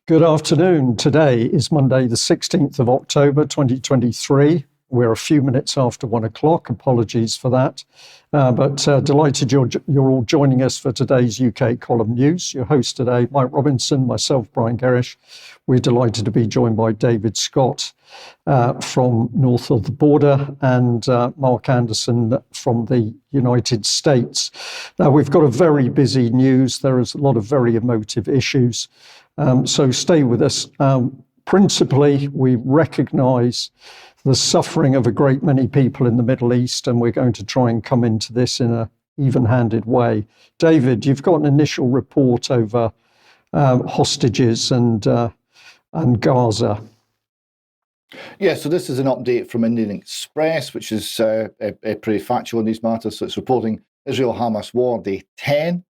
Good afternoon. Today is Monday, the 16th of October, 2023. We're a few minutes after 1 o'clock. Apologies for that. But delighted you're all joining us for today's UK Column News. Your host today, Mike Robinson, myself, Brian Gerrish. We're delighted to be joined by David Scott from north of the border and Mark Anderson from the United States. Now, we've got a very busy news. There is a lot of very emotive issues. So stay with us. Principally, we recognise the suffering of a great many people in the Middle East, and we're going to try and come into this in an even-handed way. David, you've got an initial report over hostages and Gaza. Yeah, so this is an update from Indian Express, which is pretty factual in these matters. So it's reporting Israel-Hamas war, day 10.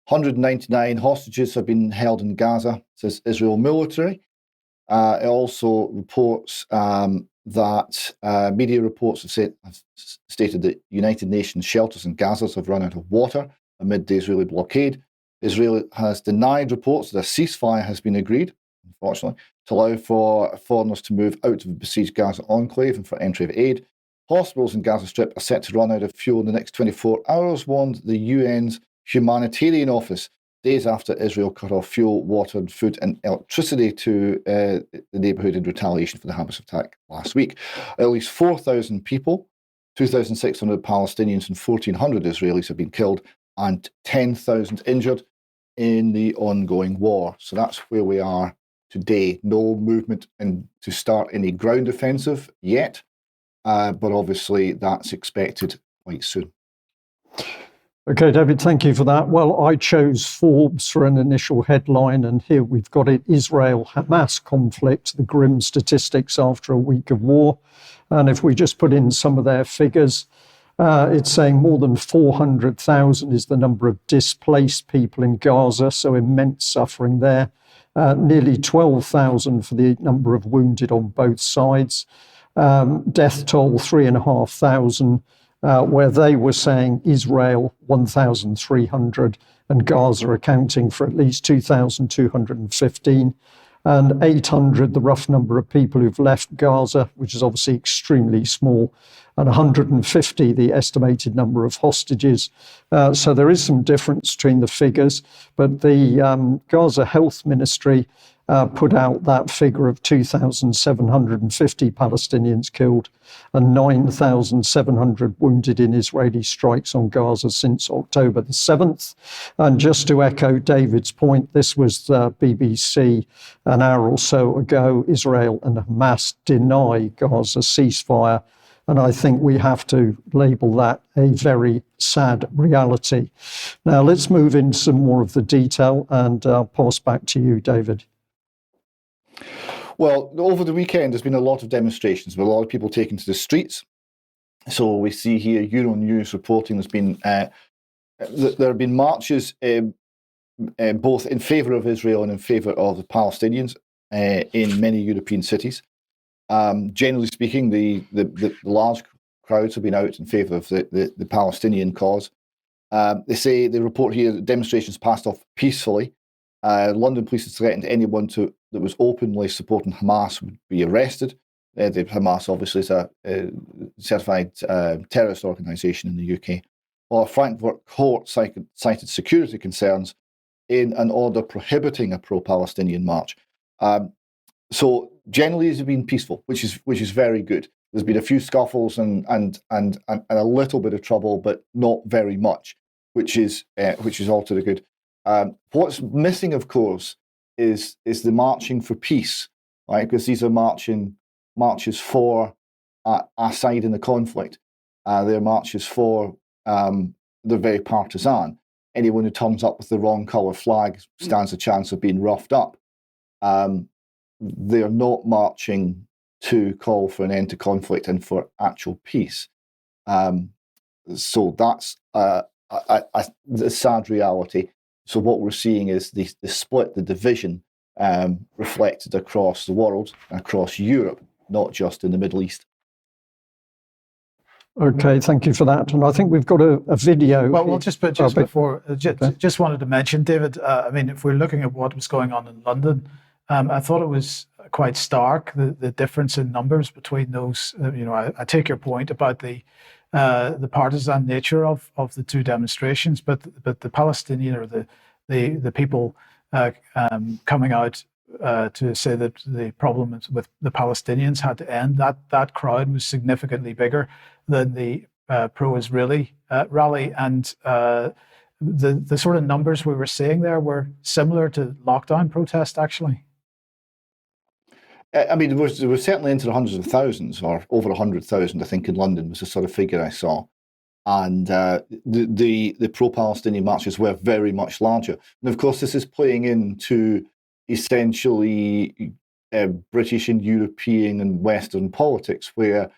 199 hostages have been held in Gaza, says Israel military. It also reports that media reports have stated that United Nations shelters in Gaza have run out of water amid the Israeli blockade. Israel has denied reports that a ceasefire has been agreed, unfortunately, to allow for foreigners to move out of the besieged Gaza enclave and for entry of aid. Hospitals in Gaza Strip are set to run out of fuel in the next 24 hours, warned the UN's Humanitarian Office, days after Israel cut off fuel, water, and food and electricity to the neighbourhood in retaliation for the Hamas attack last week. At least 4,000 people, 2,600 Palestinians and 1,400 Israelis have been killed and 10,000 injured in the ongoing war. So that's where we are today. No movement to start any ground offensive yet, but obviously that's expected quite soon. Okay, David, thank you for that. Well, I chose Forbes for an initial headline, and here we've got it, Israel-Hamas conflict, the grim statistics after a week of war. And if we just put in some of their figures, it's saying more than 400,000 is the number of displaced people in Gaza, so immense suffering there. Nearly 12,000 for the number of wounded on both sides. Death toll, 3,500. Where they were saying Israel 1,300 and Gaza accounting for at least 2,215 and 800, the rough number of people who've left Gaza, which is obviously extremely small, and 150, the estimated number of hostages. So there is some difference between the figures, but the Gaza Health Ministry put out that figure of 2,750 Palestinians killed and 9,700 wounded in Israeli strikes on Gaza since October the 7th. And just to echo David's point, this was the BBC an hour or so ago. Israel and Hamas deny Gaza ceasefire. And I think we have to label that a very sad reality. Now, let's move into some more of the detail, and I'll pass back to you, David. Well, over the weekend, there's been a lot of demonstrations with a lot of people taking to the streets. So we see here Euronews reporting there's been there have been marches both in favour of Israel and in favour of the Palestinians in many European cities. Generally speaking, the large crowds have been out in favour of the Palestinian cause. They report here that demonstrations passed off peacefully. London police has threatened anyone that was openly supporting Hamas would be arrested. The Hamas obviously is a certified terrorist organisation in the UK. While a Frankfurt court cited security concerns in an order prohibiting a pro-Palestinian march. So generally, it's been peaceful, which is very good. There's been a few scuffles and a little bit of trouble, but not very much, which is all to the good. What's missing, of course, is the marching for peace, right? Because these are marches for a side in the conflict. They're marches for they're very partisan. Anyone who turns up with the wrong colour flag stands a chance of being roughed up. They're not marching to call for an end to conflict and for actual peace. So that's the sad reality. So what we're seeing is the split, the division reflected across the world, across Europe, not just in the Middle East. Okay, thank you for that. And I think we've got a video. Well, we'll just before, just wanted to mention, David, I mean, if we're looking at what was going on in London, I thought it was quite stark, the difference in numbers between those. I take your point about the partisan nature of the two demonstrations, but the Palestinian or the people coming out to say that the problem with the Palestinians had to end, that crowd was significantly bigger than the pro-Israeli rally, and the sort of numbers we were seeing there were similar to lockdown protest, actually. I mean, there was certainly into the hundreds of thousands, or over 100,000, I think, in London was the sort of figure I saw. And the pro-Palestinian marches were very much larger. And of course, this is playing into essentially British and European and Western politics, where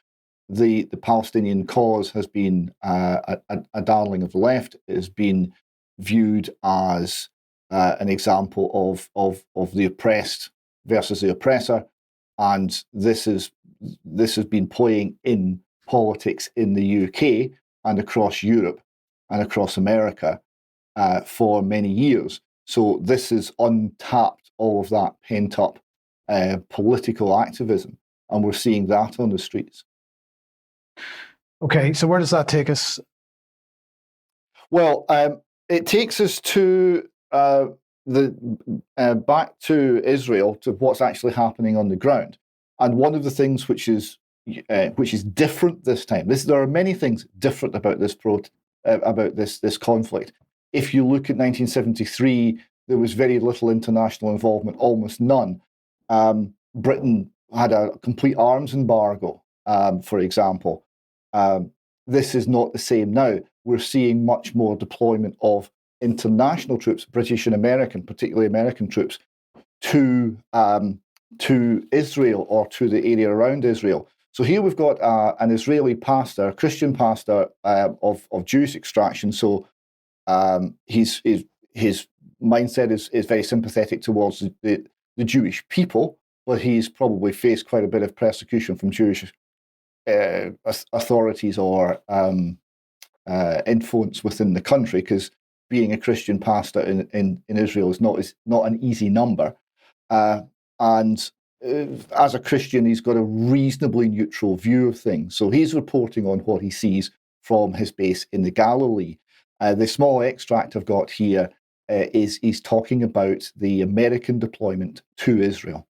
the Palestinian cause has been a darling of the left. It has been viewed as an example of the oppressed versus the oppressor. And this has been playing in politics in the UK and across Europe and across America for many years. So this has untapped all of that pent-up political activism, and we're seeing that on the streets. Okay, so where does that take us? Well, it takes us to back to Israel, to what's actually happening on the ground. And one of the things which is different this time, there are many things different about this this conflict. If you look at 1973, there was very little international involvement, almost none. Britain had a complete arms embargo, for example. This is not the same now. We're seeing much more deployment of international troops, British and American, particularly American troops, to Israel or to the area around Israel. So here we've got an Israeli pastor, a Christian pastor of Jewish extraction. So his mindset is very sympathetic towards the Jewish people, but he's probably faced quite a bit of persecution from Jewish authorities or influence within the country, because being a Christian pastor in Israel is not an easy number. And as a Christian, he's got a reasonably neutral view of things. So he's reporting on what he sees from his base in the Galilee. The small extract I've got here is he's talking about the American deployment to Israel.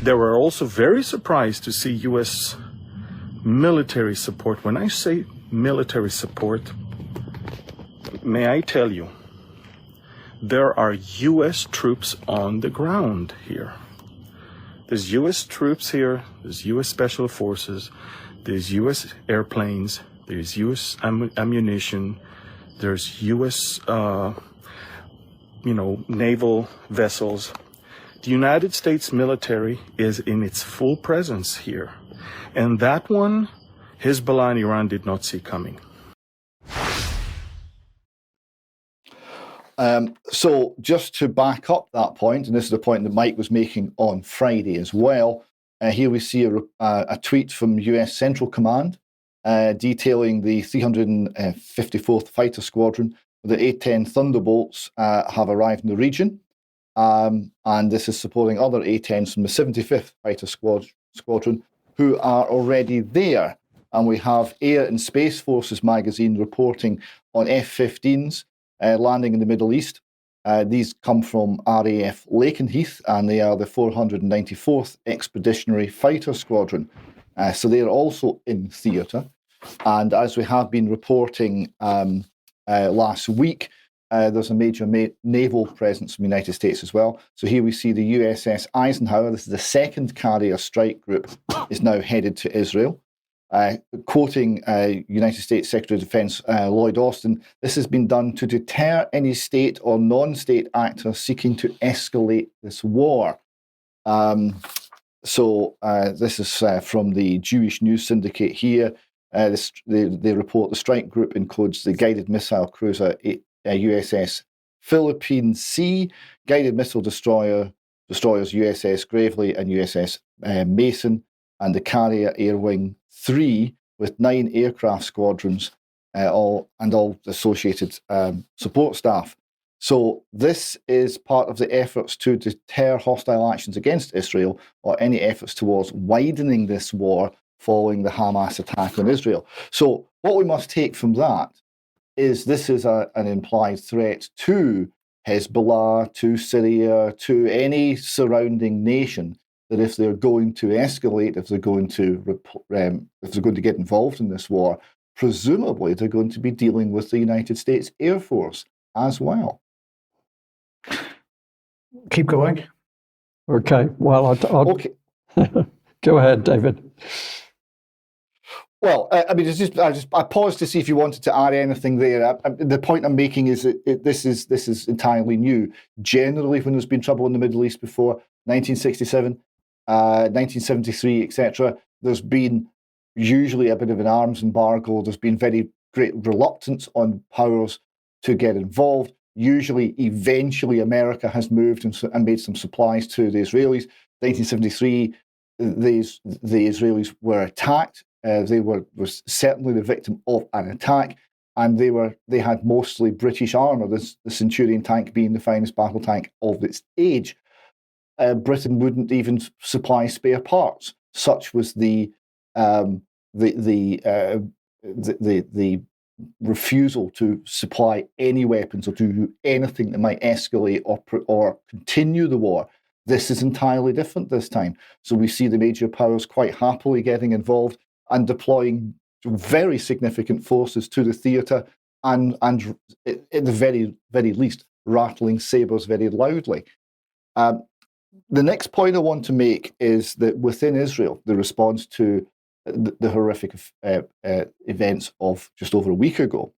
They were also very surprised to see U.S. military support. When I say military support, may I tell you, there are U.S. troops on the ground here. There's U.S. troops here, there's U.S. Special Forces, there's U.S. airplanes, there's U.S. ammunition, there's U.S. naval vessels. The United States military is in its full presence here. And that one, Hezbollah and Iran did not see coming. So just to back up that point, and this is the point that Mike was making on Friday as well, here we see a tweet from US Central Command detailing the 354th Fighter Squadron. The A-10 Thunderbolts have arrived in the region, and this is supporting other A-10s from the 75th Fighter Squadron who are already there. And we have Air and Space Forces magazine reporting on F-15s landing in the Middle East. These come from RAF Lakenheath, and they are the 494th Expeditionary Fighter Squadron. So they are also in theatre. And as we have been reporting last week, there's a major naval presence from the United States as well. So here we see the USS Eisenhower. This is the second carrier strike group, is now headed to Israel. Quoting United States Secretary of Defense Lloyd Austin, this has been done to deter any state or non-state actor seeking to escalate this war. So this is from the Jewish News Syndicate here. They report the strike group includes the guided missile cruiser USS Philippine Sea, guided missile destroyers USS Gravely and USS Mason, and the carrier Air Wing 3 with 9 aircraft squadrons, all associated support staff. So this is part of the efforts to deter hostile actions against Israel, or any efforts towards widening this war following the Hamas attack on Israel. So what we must take from that is this is an implied threat to Hezbollah, to Syria, to any surrounding nation, that if they're going to escalate, if they're going to get involved in this war, presumably they're going to be dealing with the United States Air Force as well. Keep going. Okay. Well, Okay. Go ahead, David. Well, I mean, I paused to see if you wanted to add anything there. The point I'm making is that this is entirely new. Generally, when there's been trouble in the Middle East before 1967, 1973, etc., there's been usually a bit of an arms embargo. There's been very great reluctance on powers to get involved. Usually, eventually, America has moved and made some supplies to the Israelis. 1973, the Israelis were attacked. They were certainly the victim of an attack, and they had mostly British armour. The Centurion tank being the finest battle tank of its age. Britain wouldn't even supply spare parts. Such was the refusal to supply any weapons or to do anything that might escalate or continue the war. This is entirely different this time. So we see the major powers quite happily getting involved and deploying very significant forces to the theatre, and at the very least, rattling sabres very loudly. The next point I want to make is that within Israel, the response to the horrific events of just over a week ago,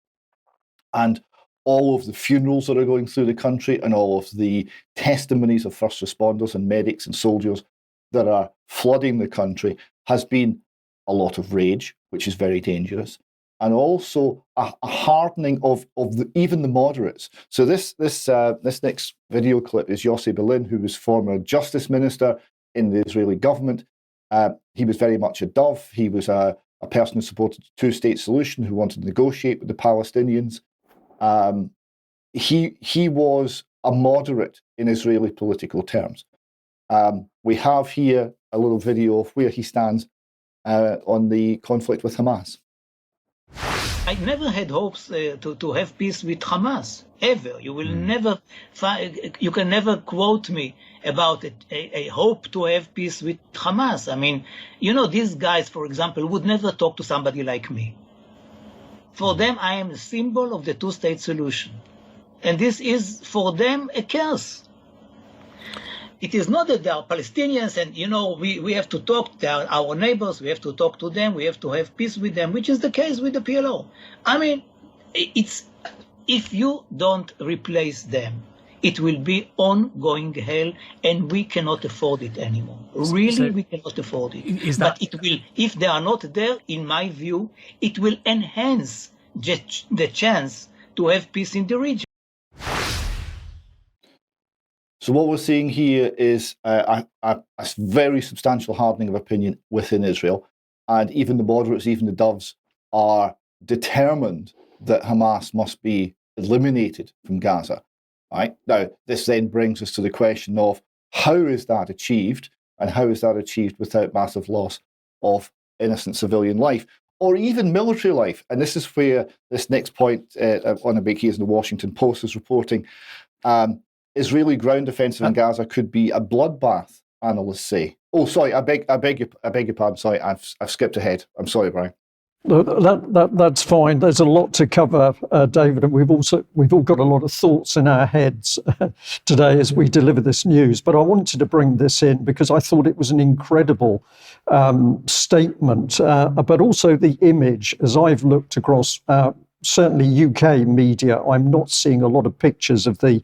and all of the funerals that are going through the country, and all of the testimonies of first responders and medics and soldiers that are flooding the country, has been a lot of rage, which is very dangerous, and also a hardening of even the moderates. So this next video clip is Yossi Beilin, who was former justice minister in the Israeli government. He was very much a dove. He was a person who supported the two-state solution, who wanted to negotiate with the Palestinians. He was a moderate in Israeli political terms. We have here a little video of where he stands on the conflict with Hamas. I never had hopes to have peace with Hamas, ever. You will never you can never quote me about a hope to have peace with Hamas. I mean, these guys, for example, would never talk to somebody like me. For them, I am a symbol of the two-state solution. And this is, for them, a curse. It is not that they are Palestinians and, we have to talk, they are our neighbors, we have to talk to them, we have to have peace with them, which is the case with the PLO. I mean, if you don't replace them, it will be ongoing hell, and we cannot afford it anymore. Really, we cannot afford it. But it will, if they are not there, in my view, it will enhance the chance to have peace in the region. So what we're seeing here is a very substantial hardening of opinion within Israel, and even the moderates, even the doves, are determined that Hamas must be eliminated from Gaza. Right? Now, this then brings us to the question of how is that achieved, and how is that achieved without massive loss of innocent civilian life, or even military life? And this is where this next point on a big case in the Washington Post is reporting. Israeli ground offensive in Gaza could be a bloodbath, analysts say. Oh, sorry, I beg your pardon. Sorry, I've skipped ahead. I'm sorry, Brian. That's fine. There's a lot to cover, David, and we've all got a lot of thoughts in our heads today as we deliver this news. But I wanted to bring this in because I thought it was an incredible statement, but also the image. As I've looked across certainly UK media, I'm not seeing a lot of pictures of the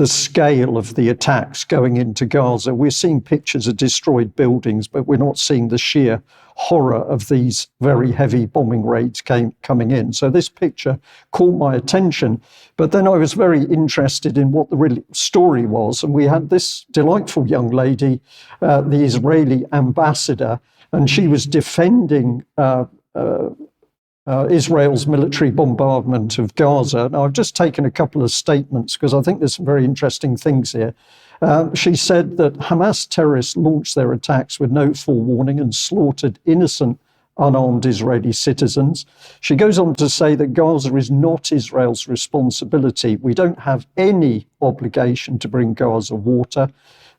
scale of the attacks going into Gaza. We're seeing pictures of destroyed buildings, but we're not seeing the sheer horror of these very heavy bombing raids coming in. So this picture caught my attention. But then I was very interested in what the real story was. And we had this delightful young lady, the Israeli ambassador, and she was defending Israel's military bombardment of Gaza. Now, I've just taken a couple of statements because I think there's some very interesting things here. She said that Hamas terrorists launched their attacks with no forewarning and slaughtered innocent, unarmed Israeli citizens. She goes on to say that Gaza is not Israel's responsibility. We don't have any obligation to bring Gaza water.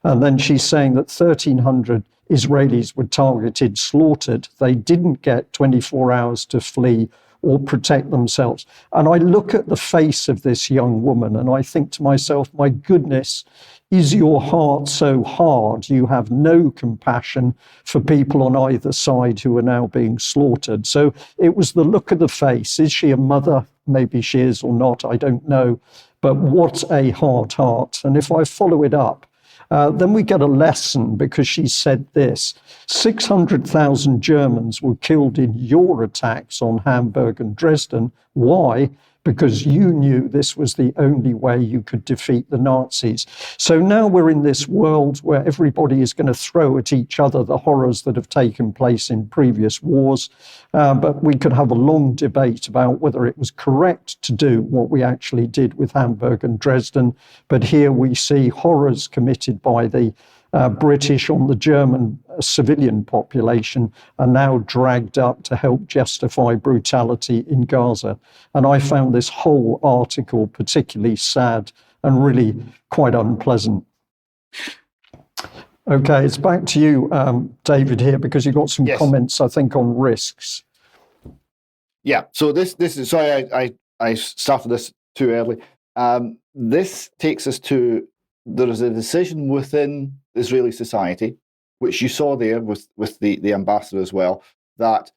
And then she's saying that 1,300 Israelis were targeted, slaughtered. They didn't get 24 hours to flee or protect themselves. And I look at the face of this young woman and I think to myself, my goodness, is your heart so hard you have no compassion for people on either side who are now being slaughtered? So it was the look of the face. Is she a mother? Maybe she is or not, I don't know. But what a hard heart. And if I follow it up, then we get a lesson because she said this: 600,000 Germans were killed in your attacks on Hamburg and Dresden. Why? Because you knew this was the only way you could defeat the Nazis. So now we're in this world where everybody is going to throw at each other the horrors that have taken place in previous wars. But we could have a long debate about whether it was correct to do what we actually did with Hamburg and Dresden. But here we see horrors committed by the British on the German civilian population are now dragged up to help justify brutality in Gaza. And I found this whole article particularly sad and really quite unpleasant. Okay, it's back to you, David, here, because you've got some comments, I think, on risks. Yeah, so this is, sorry, I started this too early. This takes us to, there is a decision within Israeli society, which you saw there with the ambassador as well, that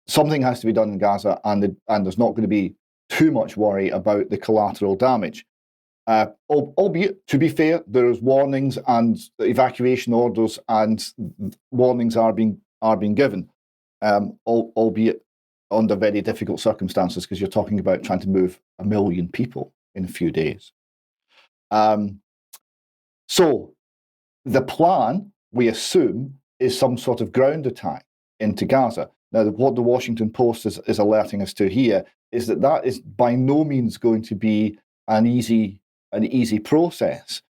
something has to be done in Gaza, and there's not going to be too much worry about the collateral damage. Albeit, to be fair, there is warnings and evacuation orders, and warnings are being given, albeit under very difficult circumstances, because you're talking about trying to move 1 million people in a few days. So the plan, we assume, is some sort of ground attack into Gaza. Now, what the Washington Post is alerting us to here is that is by no means going to be an easy process.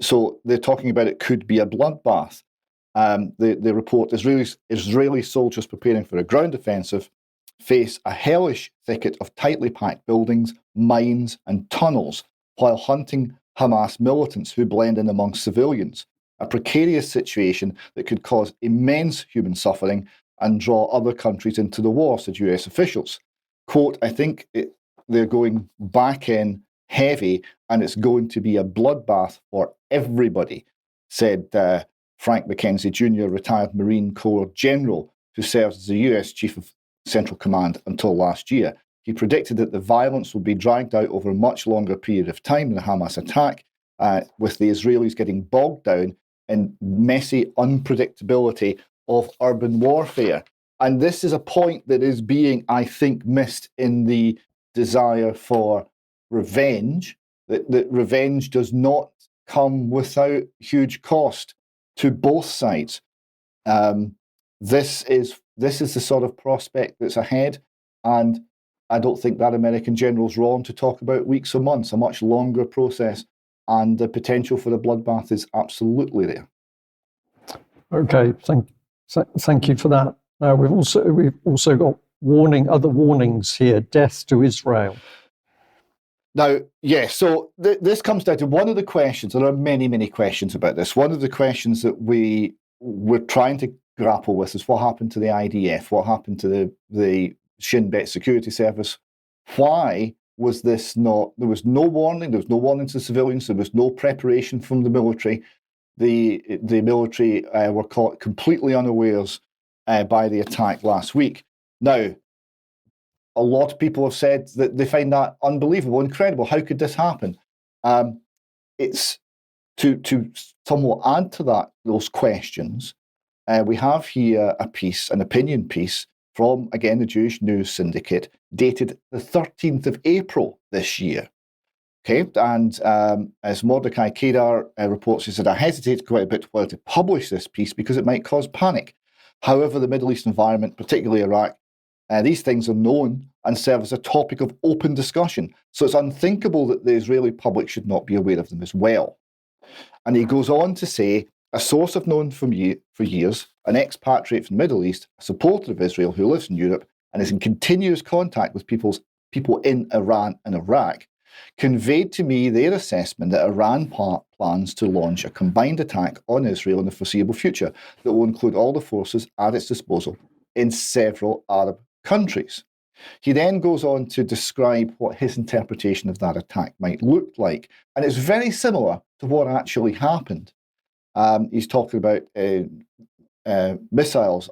So they're talking about it could be a bloodbath. The report, Israeli soldiers preparing for a ground offensive face a hellish thicket of tightly packed buildings, mines, and tunnels while hunting Hamas militants who blend in amongst civilians, a precarious situation that could cause immense human suffering and draw other countries into the war, said US officials. Quote, I think they're going back in heavy and it's going to be a bloodbath for everybody, said Frank McKenzie Jr., retired Marine Corps general who served as the US Chief of Central Command until last year. He predicted that the violence would be dragged out over a much longer period of time than the Hamas attack, with the Israelis getting bogged down in messy unpredictability of urban warfare. And this is a point that is being, I think, missed in the desire for revenge, that revenge does not come without huge cost to both sides. This is the sort of prospect that's ahead, and I don't think that American general's wrong to talk about weeks or months, a much longer process, and the potential for a bloodbath is absolutely there. Okay, thank you for that. We've also got other warnings here: death to Israel. Now, yes, so this comes down to one of the questions. There are many, many questions about this. One of the questions that we're trying to grapple with is what happened to the IDF, what happened to the Shin Bet security service. Why was this not? There was no warning. There was no warning to civilians. There was no preparation from the military. The military were caught completely unawares by the attack last week. Now, a lot of people have said that they find that unbelievable, incredible. How could this happen? It's to somewhat add to those questions. We have here an opinion piece from, again, the Jewish News Syndicate, dated the 13th of April this year. Okay, and as Mordecai Kedar reports, he said, I hesitate quite a bit whether to publish this piece because it might cause panic. However, the Middle East environment, particularly Iraq, these things are known and serve as a topic of open discussion. So it's unthinkable that the Israeli public should not be aware of them as well. And he goes on to say, a source I've known for years, an expatriate from the Middle East, a supporter of Israel who lives in Europe and is in continuous contact with people in Iran and Iraq, conveyed to me their assessment that Iran plans to launch a combined attack on Israel in the foreseeable future that will include all the forces at its disposal in several Arab countries. He then goes on to describe what his interpretation of that attack might look like. And it's very similar to what actually happened. He's talking about missiles,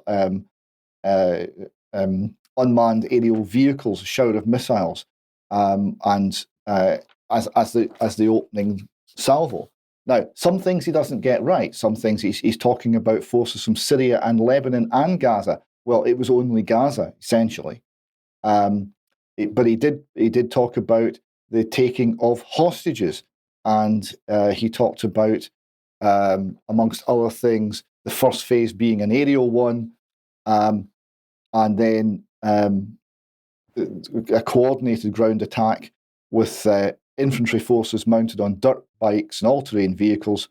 unmanned aerial vehicles, a shower of missiles, and as the opening salvo. Now, some things he doesn't get right. Some things he's talking about forces from Syria and Lebanon and Gaza. Well, it was only Gaza, essentially. But he did talk about the taking of hostages, and he talked about, amongst other things, the first phase being an aerial one, and then a coordinated ground attack with infantry forces mounted on dirt bikes and all-terrain vehicles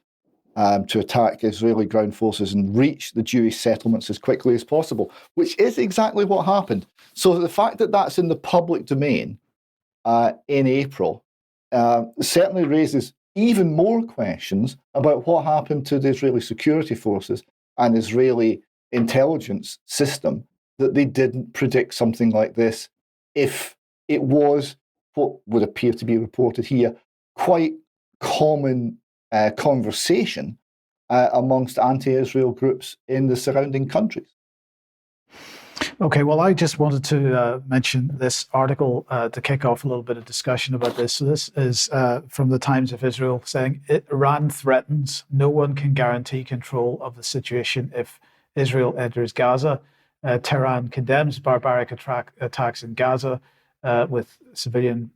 to attack Israeli ground forces and reach the Jewish settlements as quickly as possible, which is exactly what happened. So the fact that that's in the public domain in April certainly raises even more questions about what happened to the Israeli security forces and Israeli intelligence system, that they didn't predict something like this if it was what would appear to be reported here, quite common conversation amongst anti-Israel groups in the surrounding countries. Okay, well, I just wanted to mention this article to kick off a little bit of discussion about this. So this is from the Times of Israel saying, Iran threatens no one can guarantee control of the situation if Israel enters Gaza. Tehran condemns barbaric attacks in Gaza with civilian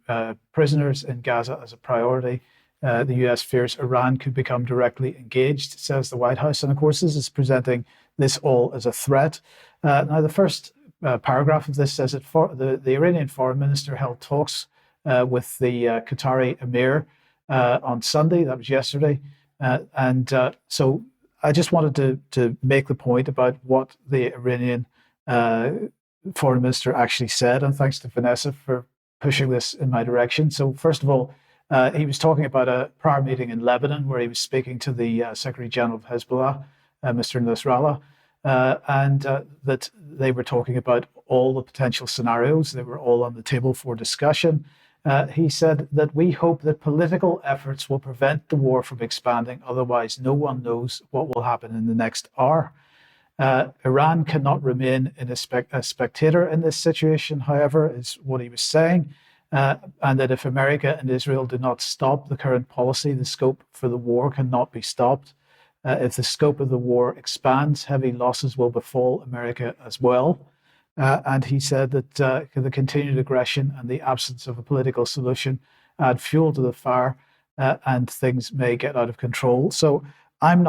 prisoners in Gaza as a priority. The US fears Iran could become directly engaged, says the White House. And of course, this is presenting this all as a threat. Now, the first paragraph of this says that the Iranian foreign minister held talks with the Qatari emir on Sunday. That was yesterday. So I just wanted to make the point about what the Iranian foreign minister actually said. And thanks to Vanessa for pushing this in my direction. So first of all, he was talking about a prior meeting in Lebanon where he was speaking to the Secretary General of Hezbollah, Mr. Nasrallah, and that they were talking about all the potential scenarios. They were all on the table for discussion. He said that we hope that political efforts will prevent the war from expanding. Otherwise, no one knows what will happen in the next hour. Iran cannot remain in a spectator in this situation, however, is what he was saying. And that if America and Israel do not stop the current policy, the scope for the war cannot be stopped. If the scope of the war expands, heavy losses will befall America as well. And he said that the continued aggression and the absence of a political solution add fuel to the fire, and things may get out of control. So I'm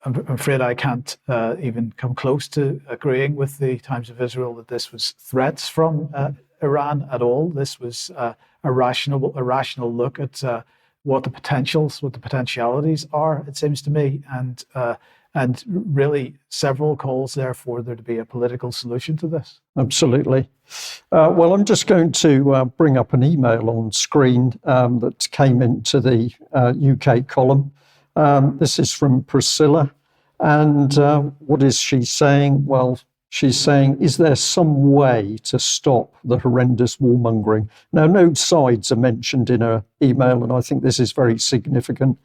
afraid I can't even come close to agreeing with the Times of Israel that this was threats from Iran at all. This was a rational look at what the potentialities are, it seems to me, and really several calls there for there to be a political solution to this. Absolutely. Well, I'm just going to bring up an email on screen that came into the UK column. This is from Priscilla. And what is she saying? Well, she's saying, is there some way to stop the horrendous warmongering? Now, no sides are mentioned in her email, and I think this is very significant.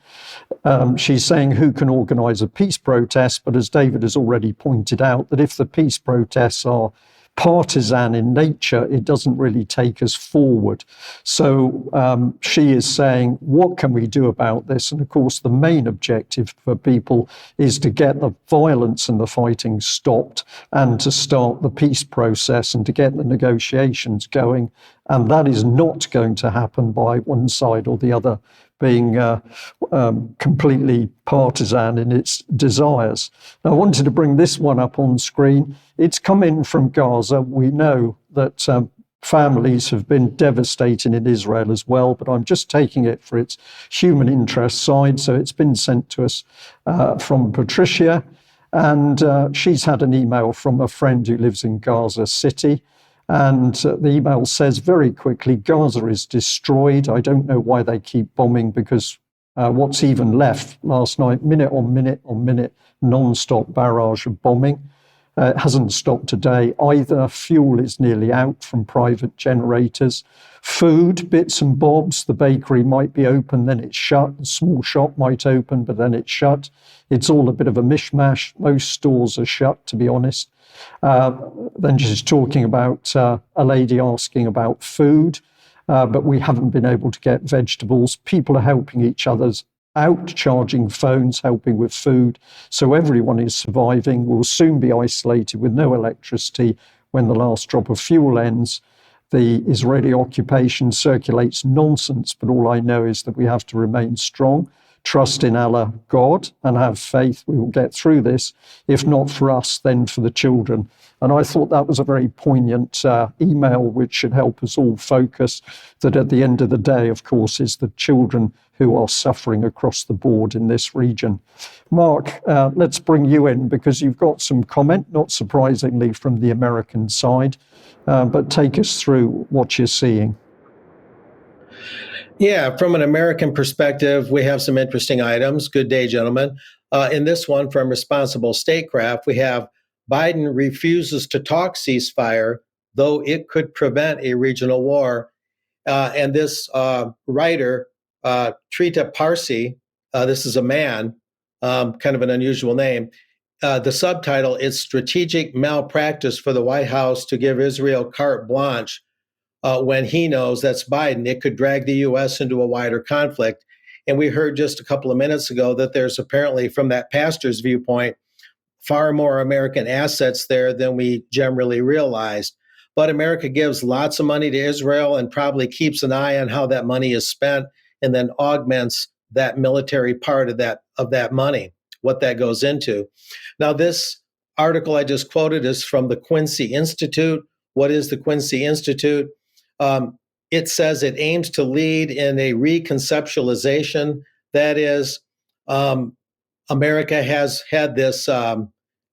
She's saying who can organise a peace protest, but as David has already pointed out, that if the peace protests are partisan in nature, it doesn't really take us forward. So she is saying, what can we do about this? And of course, the main objective for people is to get the violence and the fighting stopped and to start the peace process and to get the negotiations going And that is not going to happen by one side or the other being completely partisan in its desires. Now, I wanted to bring this one up on screen. It's come in from Gaza. We know that families have been devastating in Israel as well, but I'm just taking it for its human interest side. So it's been sent to us from Patricia, and she's had an email from a friend who lives in Gaza City. And the email says very quickly, Gaza is destroyed. I don't know why they keep bombing, because what's even left last night, minute on minute on minute, non-stop barrage of bombing. It hasn't stopped today either. Fuel is nearly out from private generators. Food, bits and bobs. The bakery might be open, then it's shut. The small shop might open, but then it's shut. It's all a bit of a mishmash. Most stores are shut, to be honest. Then she's talking about a lady asking about food, but we haven't been able to get vegetables. People are helping each other's out, charging phones, helping with food. So everyone is surviving. We'll soon be isolated with no electricity when the last drop of fuel ends. The Israeli occupation circulates nonsense, but all I know is that we have to remain strong, trust in Allah, God, and have faith we will get through this. If not for us, then for the children. And I thought that was a very poignant email, which should help us all focus that at the end of the day, of course, is the children who are suffering across the board in this region. Mark, let's bring you in, because you've got some comment, not surprisingly, from the American side, but take us through what you're seeing. Yeah, from an American perspective, we have some interesting items. Good day, gentlemen. In this one from Responsible Statecraft, we have Biden refuses to talk ceasefire, though it could prevent a regional war. And this writer, Trita Parsi, this is a man, kind of an unusual name. The subtitle is Strategic Malpractice for the White House to Give Israel Carte Blanche. When he knows, that's Biden, it could drag the U.S. into a wider conflict. And we heard just a couple of minutes ago that there's apparently, from that pastor's viewpoint, far more American assets there than we generally realized. But America gives lots of money to Israel and probably keeps an eye on how that money is spent, and then augments that military part of that money, what that goes into. Now, this article I just quoted is from the Quincy Institute. What is the Quincy Institute? It says it aims to lead in a reconceptualization. That is, America has had this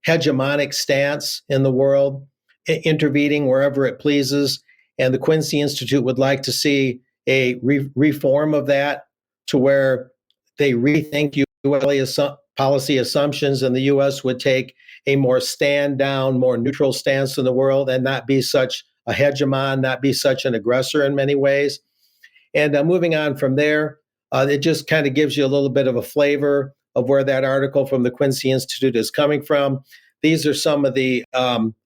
hegemonic stance in the world, intervening wherever it pleases. And the Quincy Institute would like to see a reform of that, to where they rethink U.S. policy assumptions, and the U.S. would take a more stand down, more neutral stance in the world, and not be such a hegemon, not be such an aggressor in many ways. And moving on from there, it just kind of gives you a little bit of a flavor of where that article from the Quincy Institute is coming from. These are some of the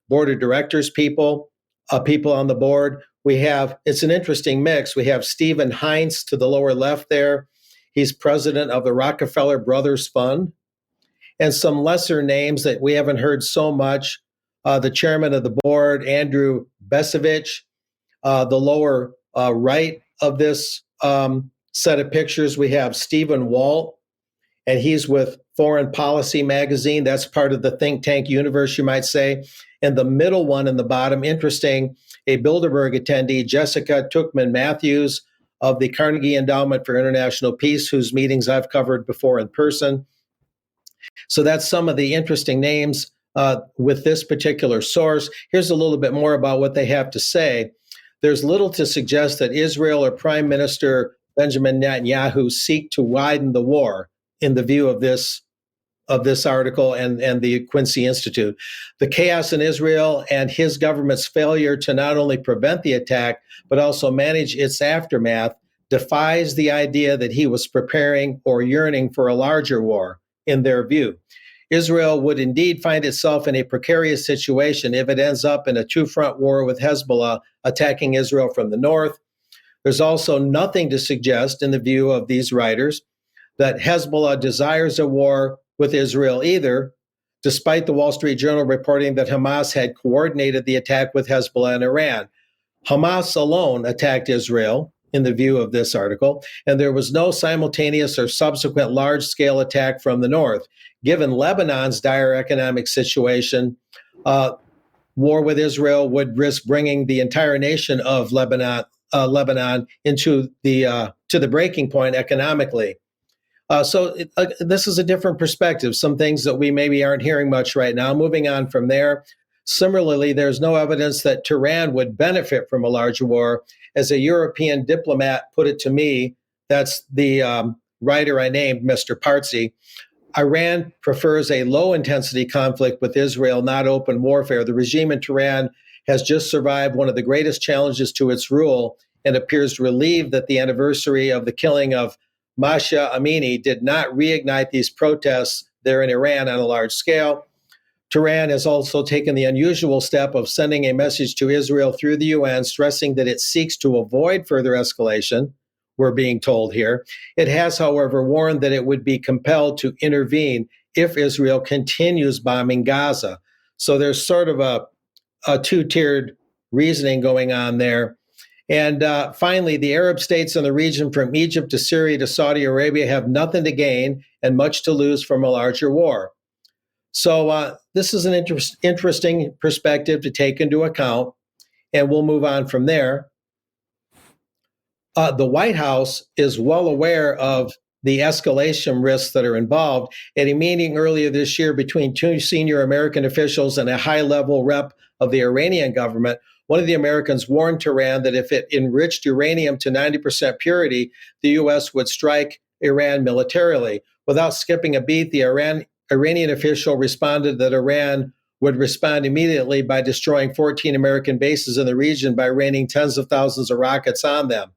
board of directors people on the board. It's an interesting mix. We have Stephen Heinz to the lower left there. He's president of the Rockefeller Brothers Fund. And some lesser names that we haven't heard so much. The chairman of the board, Andrew Besevich. The lower right of this set of pictures, we have Stephen Walt, and he's with Foreign Policy Magazine. That's part of the think tank universe, you might say. And the middle one in the bottom, interesting, a Bilderberg attendee, Jessica Tuchman Matthews of the Carnegie Endowment for International Peace, whose meetings I've covered before in person. So that's some of the interesting names with this particular source. Here's a little bit more about what they have to say. There's little to suggest that Israel or Prime Minister Benjamin Netanyahu seek to widen the war, in the view of this article and the Quincy Institute. The chaos in Israel and his government's failure to not only prevent the attack, but also manage its aftermath defies the idea that he was preparing or yearning for a larger war, in their view. Israel would indeed find itself in a precarious situation if it ends up in a two-front war with Hezbollah attacking Israel from the north. There's also nothing to suggest, in the view of these writers, that Hezbollah desires a war with Israel either, despite the Wall Street Journal reporting that Hamas had coordinated the attack with Hezbollah and Iran. Hamas alone attacked Israel, in the view of this article, and there was no simultaneous or subsequent large-scale attack from the north. Given Lebanon's dire economic situation, war with Israel would risk bringing the entire nation of Lebanon into the to the breaking point economically. This is a different perspective. Some things that we maybe aren't hearing much right now. Moving on from there. Similarly, there's no evidence that Tehran would benefit from a larger war. As a European diplomat put it to me, that's the writer I named, Mr. Partsy, Iran prefers a low-intensity conflict with Israel, not open warfare. The regime in Tehran has just survived one of the greatest challenges to its rule and appears relieved that the anniversary of the killing of Mahsa Amini did not reignite these protests there in Iran on a large scale. Tehran has also taken the unusual step of sending a message to Israel through the UN, stressing that it seeks to avoid further escalation, we're being told here. It has, however, warned that it would be compelled to intervene if Israel continues bombing Gaza. So there's sort of a two-tiered reasoning going on there. And finally, the Arab states in the region from Egypt to Syria to Saudi Arabia have nothing to gain and much to lose from a larger war. So this is an interesting perspective to take into account, and we'll move on from there. The White House is well aware of the escalation risks that are involved. At a meeting earlier this year between two senior American officials and a high-level rep of the Iranian government, one of the Americans warned Tehran that if it enriched uranium to 90% purity, the U.S. would strike Iran militarily. Without skipping a beat, the Iranian official responded that Iran would respond immediately by destroying 14 American bases in the region by raining tens of thousands of rockets on them.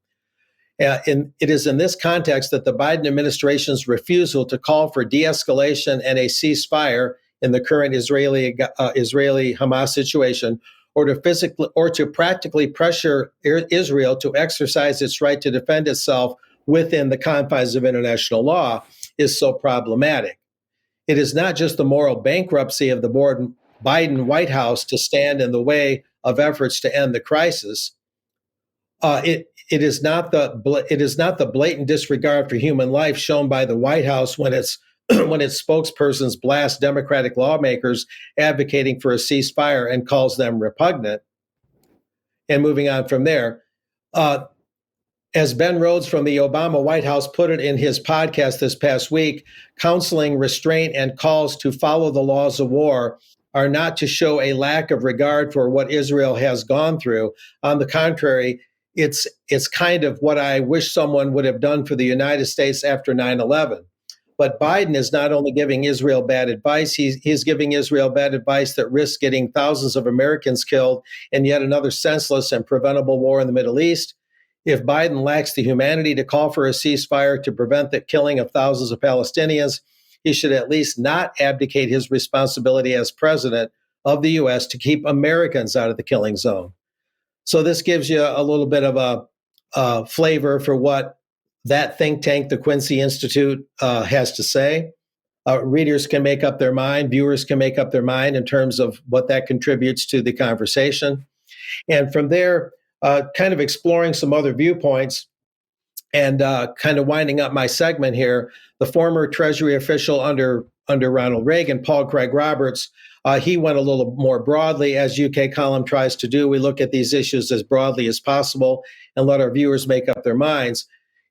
And it is in this context that the Biden administration's refusal to call for de-escalation and a ceasefire in the current Israeli-Hamas situation, or to practically pressure Israel to exercise its right to defend itself within the confines of international law, is so problematic. It is not just the moral bankruptcy of the Biden White House to stand in the way of efforts to end the crisis. It is not the blatant disregard for human life shown by the White House when its spokespersons blast Democratic lawmakers advocating for a ceasefire and calls them repugnant. And moving on from there, as Ben Rhodes from the Obama White House put it in his podcast this past week, counseling, restraint, and calls to follow the laws of war are not to show a lack of regard for what Israel has gone through. On the contrary, it's kind of what I wish someone would have done for the United States after 9/11. But Biden is not only giving Israel bad advice, he's giving Israel bad advice that risks getting thousands of Americans killed in yet another senseless and preventable war in the Middle East. If Biden lacks the humanity to call for a ceasefire to prevent the killing of thousands of Palestinians, he should at least not abdicate his responsibility as president of the U.S. to keep Americans out of the killing zone. So this gives you a little bit of a flavor for what that think tank, the Quincy Institute, has to say. Readers can make up their mind, viewers can make up their mind in terms of what that contributes to the conversation. And from there, kind of exploring some other viewpoints and kind of winding up my segment here, the former Treasury official under Ronald Reagan, Paul Craig Roberts, he went a little more broadly, as UK Column tries to do. We look at these issues as broadly as possible and let our viewers make up their minds.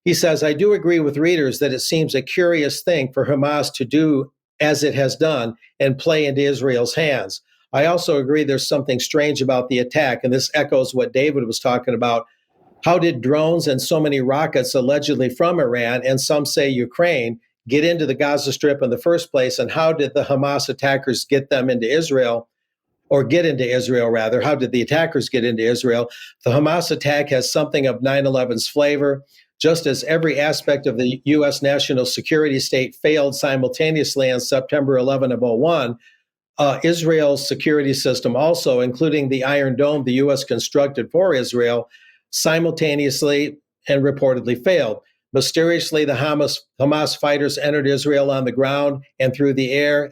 He says, I do agree with readers that it seems a curious thing for Hamas to do as it has done and play into Israel's hands. I also agree there's something strange about the attack, and this echoes what David was talking about. How did drones and so many rockets allegedly from Iran, and some say Ukraine, get into the Gaza Strip in the first place, and how did the Hamas attackers get them into Israel, or get into Israel rather? How did the attackers get into Israel? The Hamas attack has something of 9/11's flavor. Just as every aspect of the U.S. national security state failed simultaneously on September 11 of 2001, Israel's security system also, including the Iron Dome the U.S. constructed for Israel, simultaneously and reportedly failed. Mysteriously, the Hamas fighters entered Israel on the ground and through the air,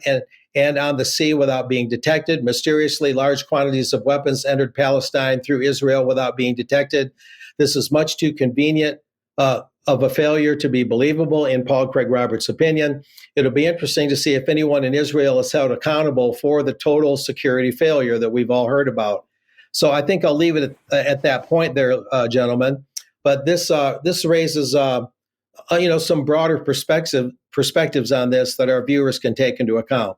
and on the sea without being detected. Mysteriously, large quantities of weapons entered Palestine through Israel without being detected. This is much too convenient of a failure to be believable, in Paul Craig Roberts' opinion. It'll be interesting to see if anyone in Israel is held accountable for the total security failure that we've all heard about. So I think I'll leave it at that point there, gentlemen. But this raises some broader perspectives on this that our viewers can take into account.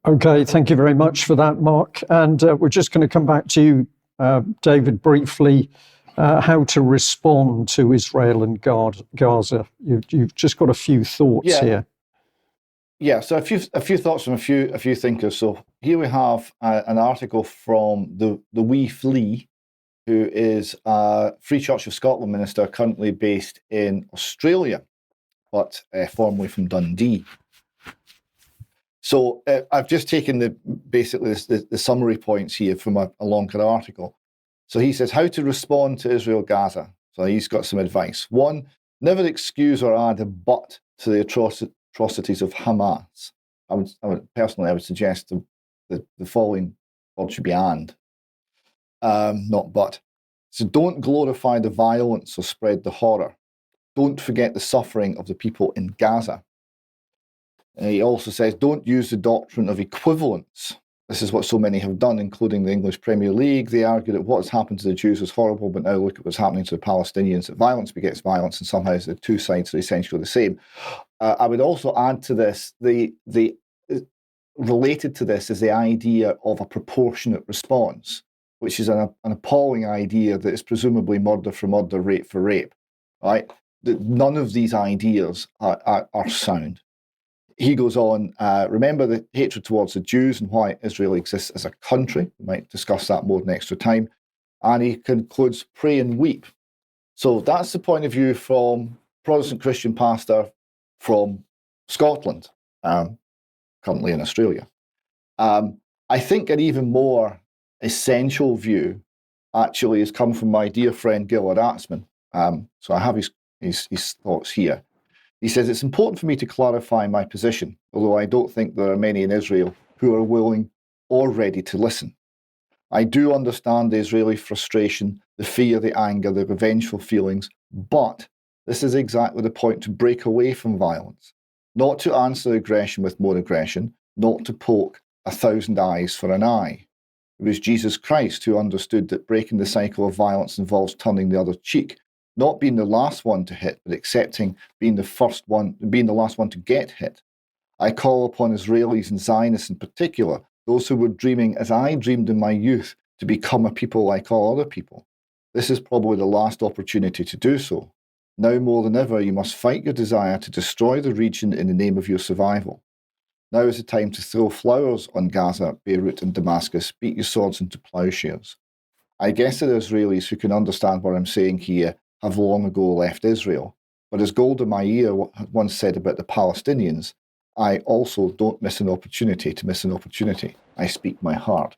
Okay, thank you very much for that, Mark. And we're just going to come back to you, David, briefly. How to respond to Israel and Gaza. You've just got a few thoughts here. Yeah, so a few thoughts from a few thinkers. So here we have an article from the Wee Flea, who is a Free Church of Scotland minister currently based in Australia, but formerly from Dundee. So I've just taken the summary points here from a longer article. So he says, how to respond to Israel-Gaza. So he's got some advice. 1, never excuse or add a but to the atrocities of Hamas. I would suggest the following word should be and, not but. So don't glorify the violence or spread the horror. Don't forget the suffering of the people in Gaza. And he also says, don't use the doctrine of equivalence. This is what so many have done, including the English Premier League. They argue that what's happened to the Jews was horrible, but now look at what's happening to the Palestinians, that violence begets violence, and somehow the two sides are essentially the same. I would also add to this, related to this is the idea of a proportionate response, which is an appalling idea that is presumably murder for murder, rape for rape, right? None of these ideas are sound. He goes on, remember the hatred towards the Jews and why Israel exists as a country. We might discuss that more in extra time. And he concludes, pray and weep. So that's the point of view from Protestant Christian pastor from Scotland, currently in Australia. I think an even more essential view actually has come from my dear friend Gilad Atzmon. So I have his thoughts here. He says, it's important for me to clarify my position, although I don't think there are many in Israel who are willing or ready to listen. I do understand the Israeli frustration, the fear, the anger, the revengeful feelings, but this is exactly the point to break away from violence, not to answer aggression with more aggression, not to poke 1,000 eyes for an eye. It was Jesus Christ who understood that breaking the cycle of violence involves turning the other cheek, not being the last one to hit, but accepting being the last one to get hit. I call upon Israelis and Zionists in particular, those who were dreaming as I dreamed in my youth, to become a people like all other people. This is probably the last opportunity to do so. Now more than ever, you must fight your desire to destroy the region in the name of your survival. Now is the time to throw flowers on Gaza, Beirut and Damascus, beat your swords into plowshares. I guess the Israelis who can understand what I'm saying here have long ago left Israel. But as Golda Meir once said about the Palestinians, I also don't miss an opportunity to miss an opportunity. I speak my heart.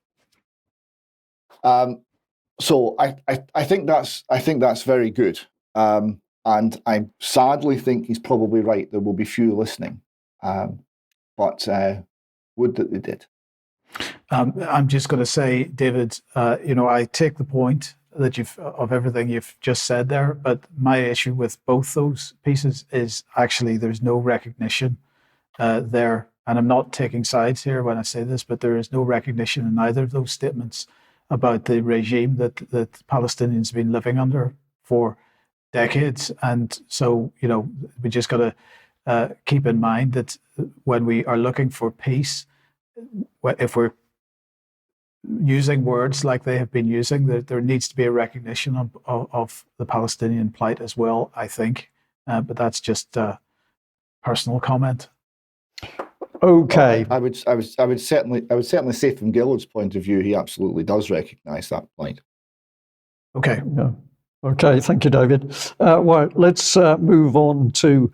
So I think that's very good. And I sadly think he's probably right. There will be few listening. But would that they did. I'm just going to say, David, I take the point that of everything you've just said there, but my issue with both those pieces is actually there's no recognition there, and I'm not taking sides here when I say this, but there is no recognition in either of those statements about the regime that Palestinians have been living under for decades. And so, we just got to keep in mind that when we are looking for peace, if we're using words like they have been using, there needs to be a recognition of the Palestinian plight as well, I think. But that's just a personal comment. Okay. I would certainly say from Gilad's point of view, he absolutely does recognise that plight. Okay. Yeah. Okay. Thank you, David. Well, let's move on to,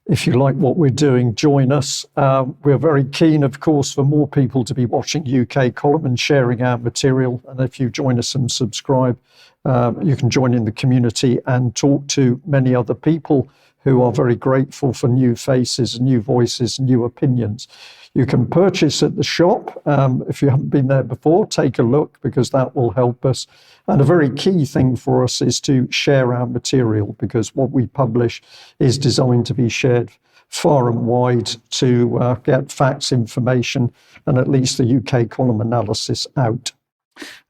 if you like what we're doing, join us. We're very keen, of course, for more people to be watching UK Column and sharing our material. And if you join us and subscribe, you can join in the community and talk to many other people who are very grateful for new faces, new voices, new opinions. You can purchase at the shop. If you haven't been there before, take a look, because that will help us. And a very key thing for us is to share our material, because what we publish is designed to be shared far and wide to get facts, information, and at least the UK column analysis out.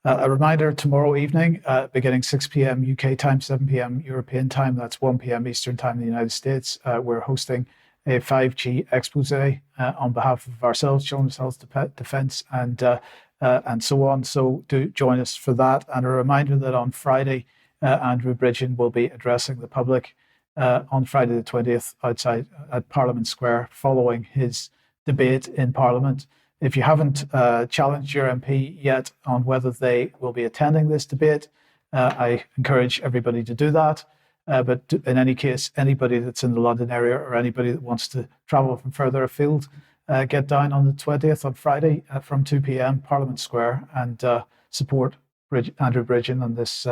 A reminder, tomorrow evening, beginning 6 p.m. UK time, 7 p.m. European time, that's 1 p.m. Eastern time in the United States, we're hosting a 5G expose on behalf of ourselves, Children's Health Defence, and so on. So do join us for that. And a reminder that on Friday, Andrew Bridgen will be addressing the public on Friday the 20th outside at Parliament Square following his debate in Parliament. If you haven't challenged your MP yet on whether they will be attending this debate, I encourage everybody to do that. But in any case, anybody that's in the London area or anybody that wants to travel from further afield, get down on the 20th on Friday from 2 p.m. Parliament Square and support Andrew Bridgen on this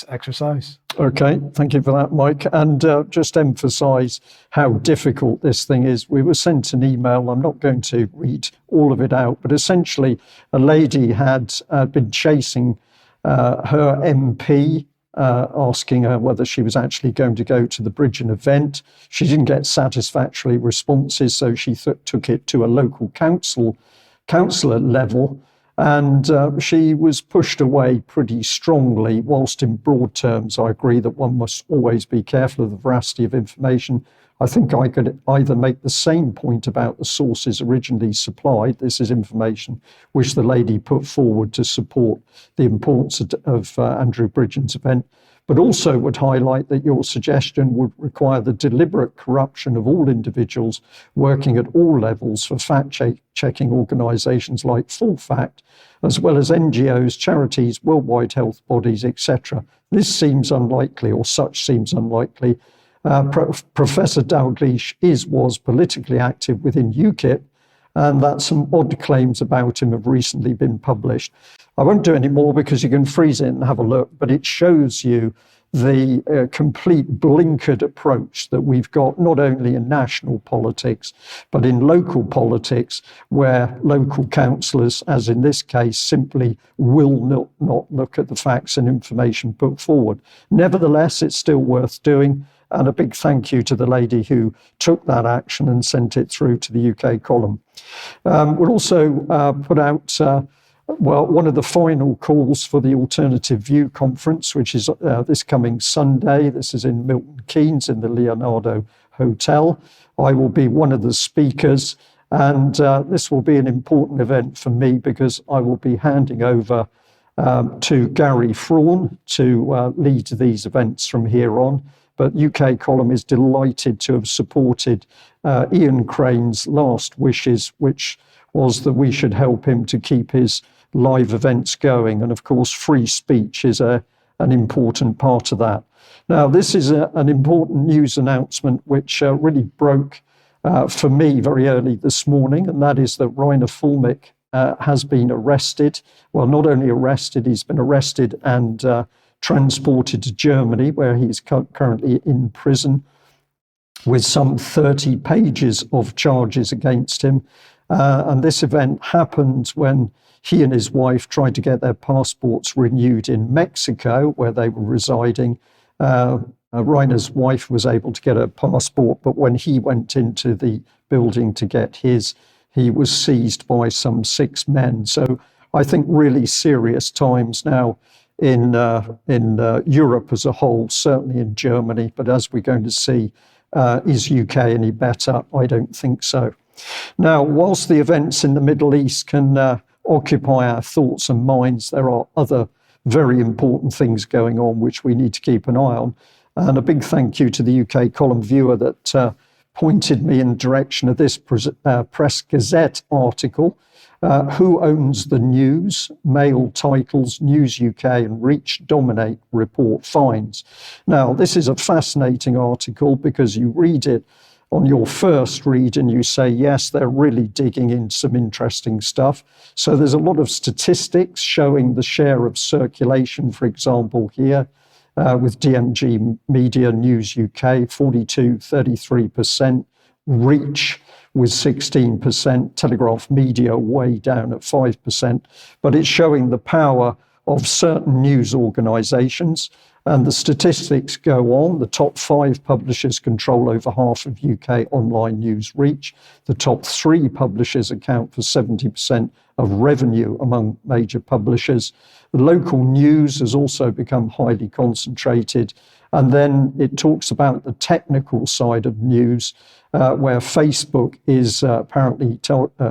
exercise. Okay, thank you for that, Mike. And just emphasise how difficult this thing is. We were sent an email. I'm not going to read all of it out, but essentially a lady had been chasing her MP, asking her whether she was actually going to go to the Bridgen event. She didn't get satisfactory responses, so she took it to a local councillor level. And she was pushed away pretty strongly, whilst in broad terms, I agree that one must always be careful of the veracity of information. I think I could either make the same point about the sources originally supplied. This is information which the lady put forward to support the importance of Andrew Bridgen's event, but also would highlight that your suggestion would require the deliberate corruption of all individuals working at all levels for fact-checking organisations like Full Fact, as well as NGOs, charities, worldwide health bodies, etc. This seems unlikely, or such seems unlikely. Professor Dalgleish was politically active within UKIP, and that some odd claims about him have recently been published. I won't do any more because you can freeze it and have a look, but it shows you the complete blinkered approach that we've got, not only in national politics, but in local politics, where local councillors, as in this case, simply will not look at the facts and information put forward. Nevertheless, it's still worth doing. And a big thank you to the lady who took that action and sent it through to the UK column. We'll also put out, one of the final calls for the Alternative View Conference, which is this coming Sunday. This is in Milton Keynes in the Leonardo Hotel. I will be one of the speakers, and this will be an important event for me because I will be handing over to Gary Frawn to lead these events from here on. But UK column is delighted to have supported Ian Crane's last wishes, which was that we should help him to keep his live events going. And of course, free speech is an important part of that. Now, this is an important news announcement which really broke for me very early this morning, and that is that Rainer Fulmich has been arrested. Well, not only arrested, he's been arrested and transported to Germany, where he's currently in prison with some 30 pages of charges against him. And this event happened when he and his wife tried to get their passports renewed in Mexico, where they were residing. Rainer's wife was able to get a passport, but when he went into the building to get his, he was seized by some 6 men. So I think really serious times now in Europe as a whole, certainly in Germany. But as we're going to see, is UK any better? I don't think so. Now, whilst the events in the Middle East can occupy our thoughts and minds, there are other very important things going on which we need to keep an eye on. And a big thank you to the UK column viewer that pointed me in the direction of this Press Gazette article. Who owns the news? Mail titles, News UK and Reach dominate report finds. Now, this is a fascinating article because you read it on your first read and you say, yes, they're really digging in some interesting stuff. So there's a lot of statistics showing the share of circulation, for example, here with DMG Media News UK, 42, 33%. Reach with 16%, Telegraph Media way down at 5%, but it's showing the power of certain news organisations. And the statistics go on. The top 5 publishers control over half of UK online news reach. The top 3 publishers account for 70% of revenue among major publishers. The local news has also become highly concentrated. And then it talks about the technical side of news, where Facebook is apparently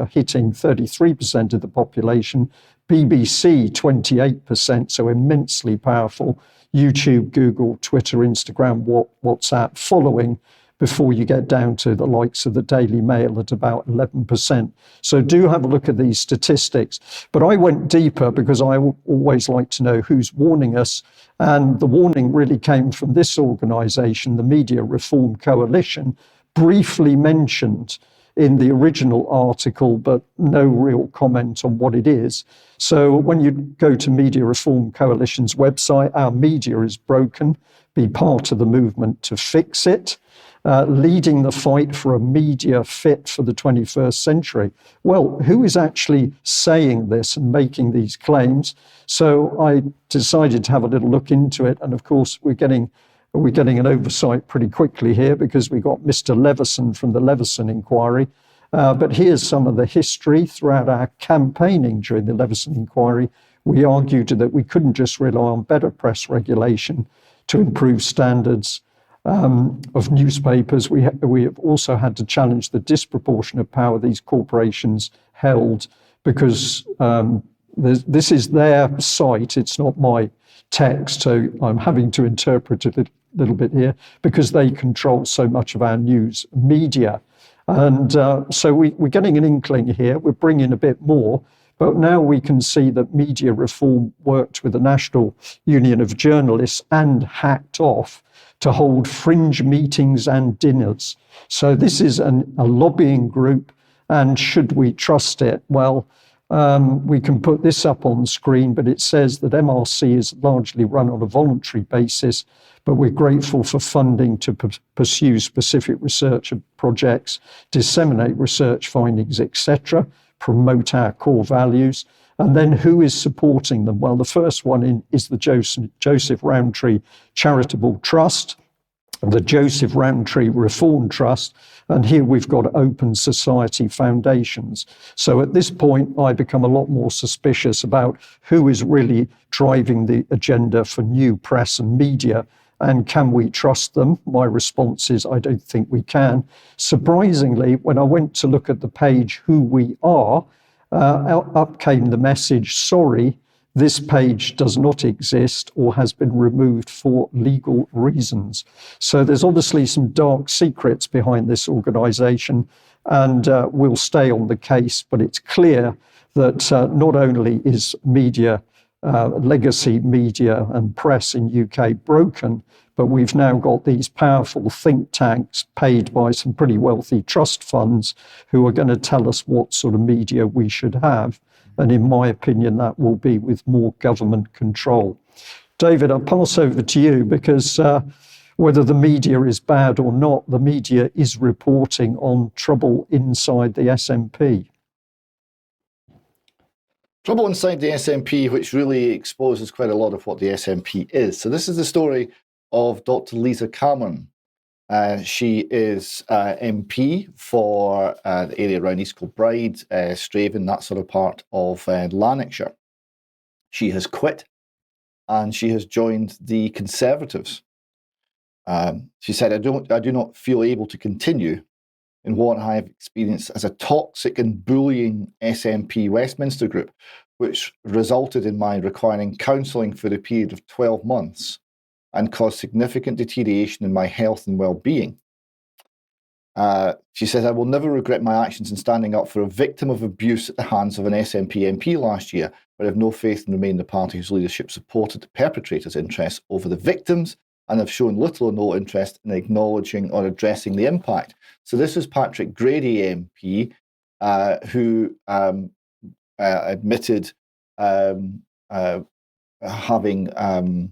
hitting 33% of the population, BBC 28%, so immensely powerful, YouTube, Google, Twitter, Instagram, WhatsApp following before you get down to the likes of the Daily Mail at about 11%. So do have a look at these statistics. But I went deeper because I always like to know who's warning us. And the warning really came from this organisation, the Media Reform Coalition, briefly mentioned in the original article, but no real comment on what it is. So when you go to Media Reform Coalition's website, our media is broken, be part of the movement to fix it. Leading the fight for a media fit for the 21st century. Well, who is actually saying this and making these claims? So I decided to have a little look into it. And of course, we're getting an oversight pretty quickly here because we got Mr. Leveson from the Leveson inquiry. But here's some of the history throughout our campaigning during the Leveson inquiry. We argued that we couldn't just rely on better press regulation to improve standards of newspapers. We have also had to challenge the disproportionate power these corporations held because this is their site, it's not my text, so I'm having to interpret it a little bit here because they control so much of our news media. And so we're getting an inkling here, we're bringing a bit more, but now we can see that Media Reform worked with the National Union of Journalists and Hacked Off to hold fringe meetings and dinners. So this is a lobbying group, and should we trust it? Well, we can put this up on the screen, but it says that MRC is largely run on a voluntary basis, but we're grateful for funding to pursue specific research projects, disseminate research findings, etc., promote our core values. And then who is supporting them? Well, the first one is the Joseph Rowntree Charitable Trust, the Joseph Rowntree Reform Trust, and here we've got Open Society Foundations. So at this point, I become a lot more suspicious about who is really driving the agenda for new press and media, and can we trust them? My response is I don't think we can. Surprisingly, when I went to look at the page Who We Are, up came the message, sorry, this page does not exist or has been removed for legal reasons. So there's obviously some dark secrets behind this organisation, and we'll stay on the case, but it's clear that not only is media, legacy media and press in UK broken, but we've now got these powerful think tanks paid by some pretty wealthy trust funds who are going to tell us what sort of media we should have. And in my opinion, that will be with more government control. David, I'll pass over to you because whether the media is bad or not, the media is reporting on trouble inside the SNP. Trouble inside the SNP, which really exposes quite a lot of what the SNP is. So this is the story of Dr. Lisa Cameron. She is MP for the area around East Kilbride, Straven, that sort of part of Lanarkshire. She has quit and she has joined the Conservatives. She said, I do not feel able to continue in what I have experienced as a toxic and bullying SNP Westminster group, which resulted in my requiring counselling for a period of 12 months and caused significant deterioration in my health and well-being. She says, I will never regret my actions in standing up for a victim of abuse at the hands of an SNP MP last year, but I have no faith in Remain the party whose leadership supported the perpetrators' interests over the victims and have shown little or no interest in acknowledging or addressing the impact. So this is Patrick Grady MP, who admitted having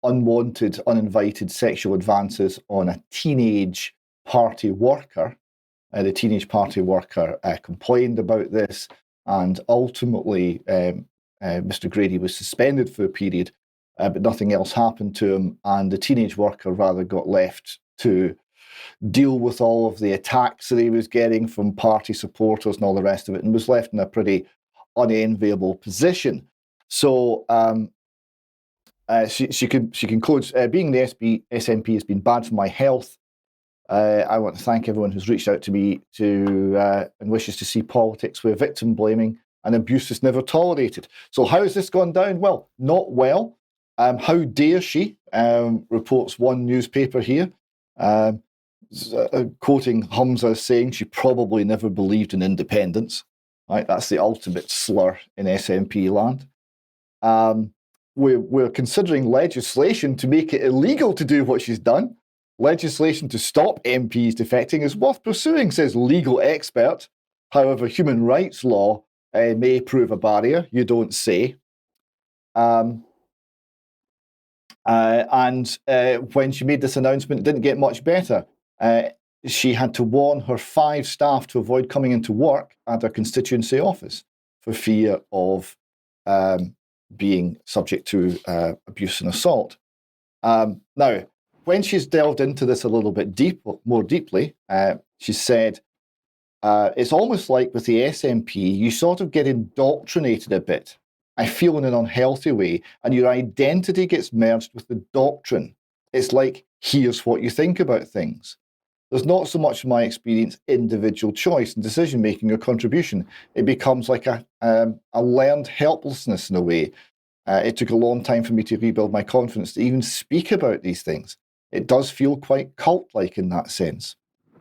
unwanted, uninvited sexual advances on a teenage party worker The teenage party worker complained about this, and ultimately Mr. Grady was suspended for a period, but nothing else happened to him, and the teenage worker rather got left to deal with all of the attacks that he was getting from party supporters and all the rest of it, and was left in a pretty unenviable position. So she concludes, being the SNP has been bad for my health. I want to thank everyone who's reached out to me and wishes to see politics where victim blaming and abuse is never tolerated. So how has this gone down? Well, not well. How dare she, reports one newspaper here, quoting Humza saying she probably never believed in independence. Right, that's the ultimate slur in SNP land. We're considering legislation to make it illegal to do what she's done. Legislation to stop MPs defecting is worth pursuing, says legal expert. However, human rights law may prove a barrier. You don't say. And when she made this announcement, it didn't get much better. She had to warn her 5 staff to avoid coming into work at her constituency office for fear of being subject to abuse and assault. Now, when she's delved into this a little bit more deeply, she said, it's almost like with the SNP, you sort of get indoctrinated a bit. I feel in an unhealthy way, and your identity gets merged with the doctrine. It's like, here's what you think about things. There's not so much, in my experience, individual choice and decision-making or contribution. It becomes like a learned helplessness in a way. It took a long time for me to rebuild my confidence to even speak about these things. It does feel quite cult-like in that sense.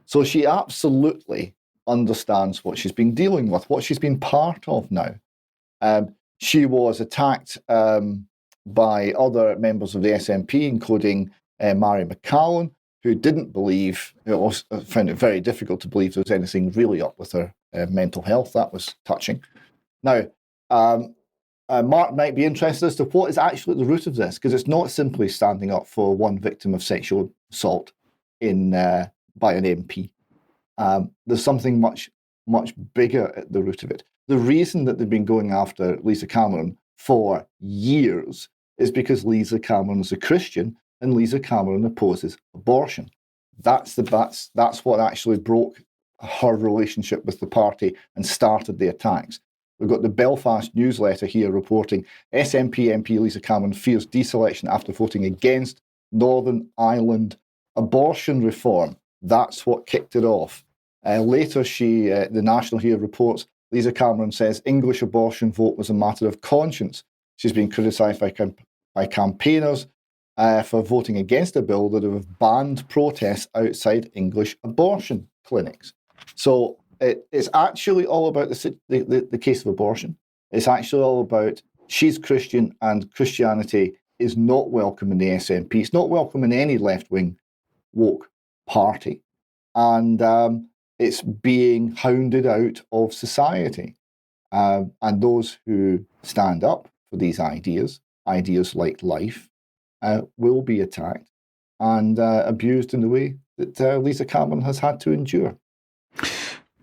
So she absolutely understands what she's been dealing with, what she's been part of now. She was attacked by other members of the SNP, including Mary McCallum, who didn't believe, found it very difficult to believe there was anything really up with her mental health. That was touching. Now, Mark might be interested as to what is actually at the root of this, because it's not simply standing up for one victim of sexual assault by an MP. There's something much, much bigger at the root of it. The reason that they've been going after Lisa Cameron for years is because Lisa Cameron is a Christian and Lisa Cameron opposes abortion. That's what actually broke her relationship with the party and started the attacks. We've got the Belfast newsletter here reporting SNP MP Lisa Cameron fears deselection after voting against Northern Ireland abortion reform. That's what kicked it off. Later, the National here reports Lisa Cameron says English abortion vote was a matter of conscience. She's been criticised by campaigners for voting against a bill that would have banned protests outside English abortion clinics. So it's actually all about the case of abortion. It's actually all about she's Christian and Christianity is not welcome in the SNP. It's not welcome in any left-wing woke party. And it's being hounded out of society. And those who stand up for these ideas like life, will be attacked and abused in the way that Lisa Cameron has had to endure.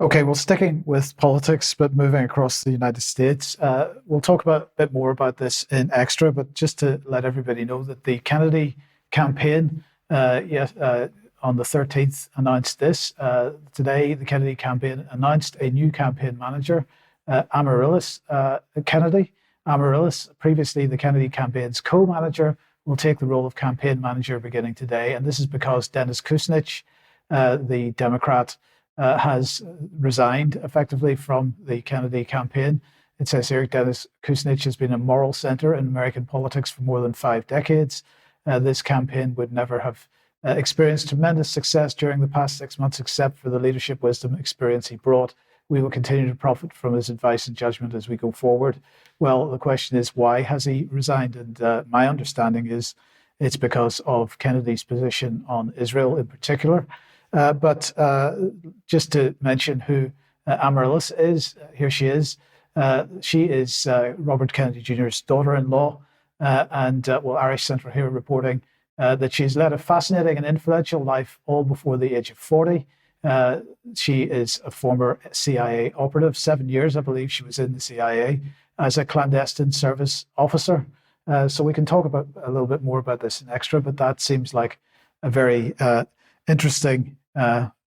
Okay, well, sticking with politics, but moving across the United States, we'll talk a bit more about this in Extra, but just to let everybody know that the Kennedy campaign, on the 13th, announced this. Today, the Kennedy campaign announced a new campaign manager, Amaryllis Kennedy. Amaryllis, previously the Kennedy campaign's co-manager, will take the role of campaign manager beginning today. And this is because Dennis Kucinich, the Democrat, has resigned effectively from the Kennedy campaign. It says here, Dennis Kucinich has been a moral center in American politics for more than 5 decades. This campaign would never have experienced tremendous success during the past 6 months, except for the leadership, wisdom, experience he brought. We will continue to profit from his advice and judgment as we go forward. Well, the question is, why has he resigned? And my understanding is it's because of Kennedy's position on Israel in particular. But just to mention who Amaryllis is, here she is. She is Robert Kennedy Jr.'s daughter-in-law. Irish Central here reporting that she's led a fascinating and influential life all before the age of 40. She is a former CIA operative, 7 years, I believe she was in the CIA as a clandestine service officer. So we can talk about a little bit more about this in extra, but that seems like a very interesting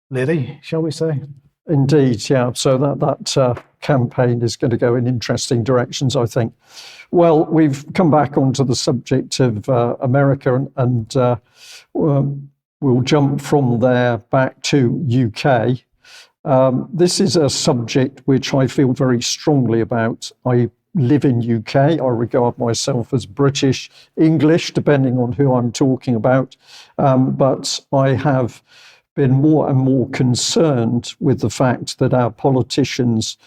lady, shall we say? Indeed, yeah. So that campaign is going to go in interesting directions, I think. Well, we've come back onto the subject of America, and we'll jump from there back to UK. This is a subject which I feel very strongly about. I live in UK. I regard myself as British English, depending on who I'm talking about. But I have been more and more concerned with the fact that our politicians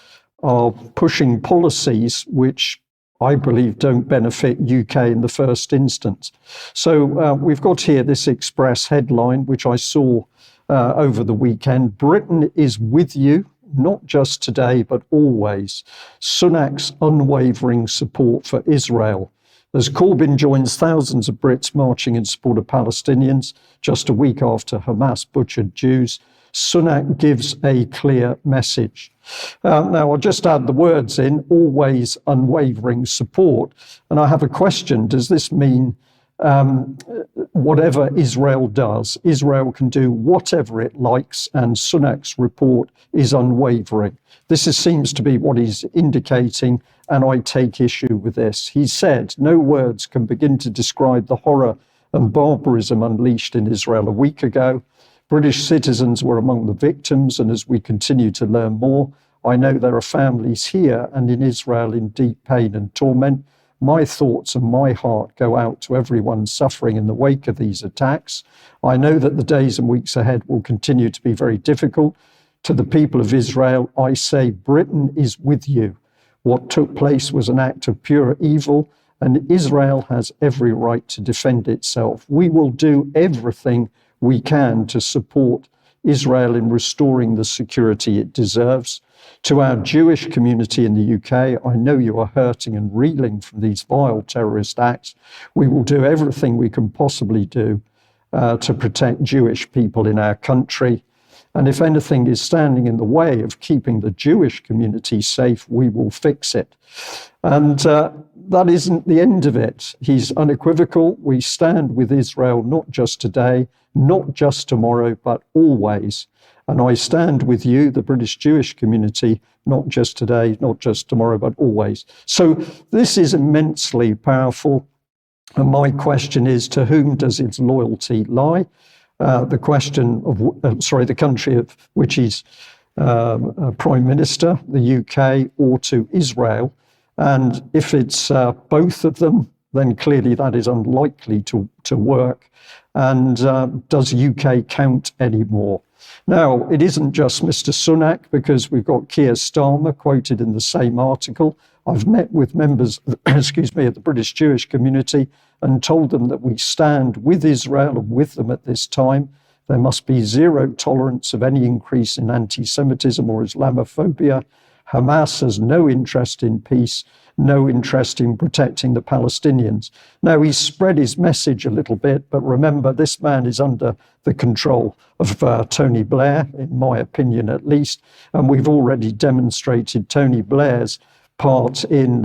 are pushing policies which I believe don't benefit UK in the first instance. So we've got here this Express headline, which I saw over the weekend. Britain is with you, not just today, but always. Sunak's unwavering support for Israel. As Corbyn joins thousands of Brits marching in support of Palestinians just a week after Hamas butchered Jews, Sunak gives a clear message. Now, I'll just add the words in, always unwavering support. And I have a question. Does this mean whatever Israel does, Israel can do whatever it likes, and Sunak's report is unwavering? This seems to be what he's indicating, and I take issue with this. He said, no words can begin to describe the horror and barbarism unleashed in Israel a week ago. British citizens were among the victims, and as we continue to learn more, I know there are families here and in Israel in deep pain and torment. My thoughts and my heart go out to everyone suffering in the wake of these attacks. I know that the days and weeks ahead will continue to be very difficult. To the people of Israel, I say, Britain is with you. What took place was an act of pure evil, and Israel has every right to defend itself. We will do everything we can to support Israel in restoring the security it deserves. To our Jewish community in the UK, I know you are hurting and reeling from these vile terrorist acts. We will do everything we can possibly do to protect Jewish people in our country. And if anything is standing in the way of keeping the Jewish community safe, we will fix it. And that isn't the end of it. He's unequivocal. We stand with Israel, not just today, not just tomorrow, but always. And I stand with you, the British Jewish community, not just today, not just tomorrow, but always. So this is immensely powerful. And my question is, to whom does its loyalty lie? The question of, the country of which he's Prime Minister, the UK, or to Israel. And if it's both of them, then clearly that is unlikely to work. And does UK count anymore? Now, it isn't just Mr. Sunak, because we've got Keir Starmer quoted in the same article. I've met with members, of the British Jewish community and told them that we stand with Israel and with them at this time. There must be zero tolerance of any increase in anti-Semitism or Islamophobia. Hamas has no interest in peace, no interest in protecting the Palestinians. Now, he's spread his message a little bit, but remember, this man is under the control of Tony Blair, in my opinion at least, and we've already demonstrated Tony Blair's part in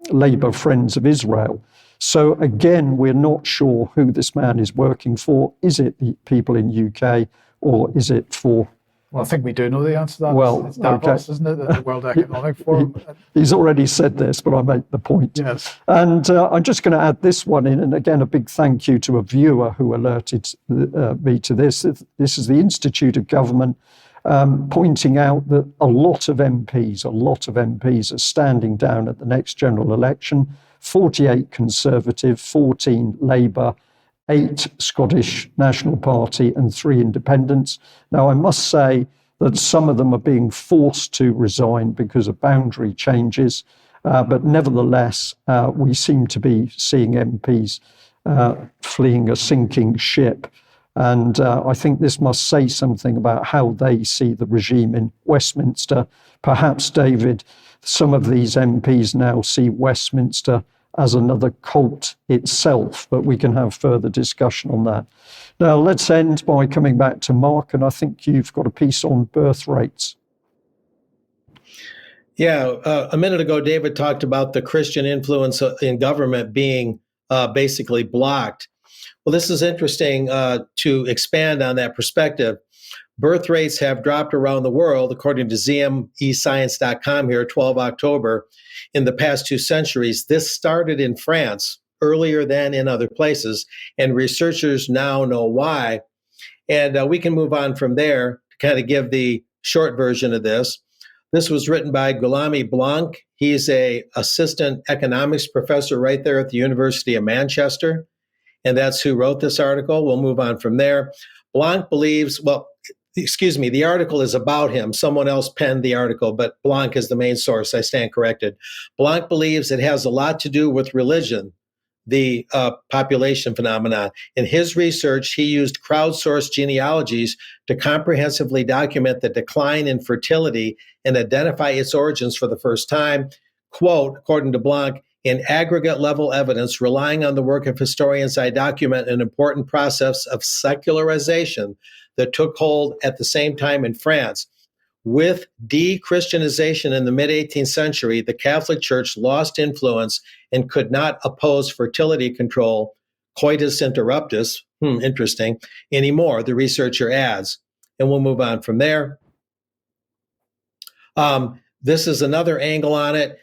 Labour Friends of Israel. So again, we're not sure who this man is working for. Is it the people in UK, or is it for... Well, I think we do know the answer to that. Well, it's Davos, isn't it? The World Economic Forum. He's already said this, but I make the point. Yes. And I'm just going to add this one in. And again, a big thank you to a viewer who alerted me to this. This is the Institute of Government pointing out that a lot of MPs are standing down at the next general election. 48 Conservative, 14 Labour, 8 Scottish National Party and 3 independents. Now, I must say that some of them are being forced to resign because of boundary changes, but nevertheless, we seem to be seeing MPs fleeing a sinking ship. And I think this must say something about how they see the regime in Westminster. Perhaps, David, some of these MPs now see Westminster as another cult itself, but we can have further discussion on that. Now, let's end by coming back to Mark, and I think you've got a piece on birth rates. Yeah, a minute ago, David talked about the Christian influence in government being basically blocked. Well, this is interesting to expand on that perspective. Birth rates have dropped around the world, according to ZMEScience.com here, 12 October, in the past 2 centuries. This started in France earlier than in other places, and researchers now know why. And we can move on from there to kind of give the short version of this. This was written by Guillaume Blanc. He's a assistant economics professor right there at the University of Manchester, and that's who wrote this article. We'll move on from there. Blanc believes, the article is about him. Someone else penned the article, but Blanc is the main source. I stand corrected. Blanc believes it has a lot to do with religion, the population phenomenon. In his research, he used crowdsourced genealogies to comprehensively document the decline in fertility and identify its origins for the first time. Quote, according to Blanc, in aggregate level evidence, relying on the work of historians, I document an important process of secularization that took hold at the same time in France. With de-Christianization in the mid-18th century, the Catholic Church lost influence and could not oppose fertility control, coitus interruptus, interesting, anymore, the researcher adds. And we'll move on from there. This is another angle on it.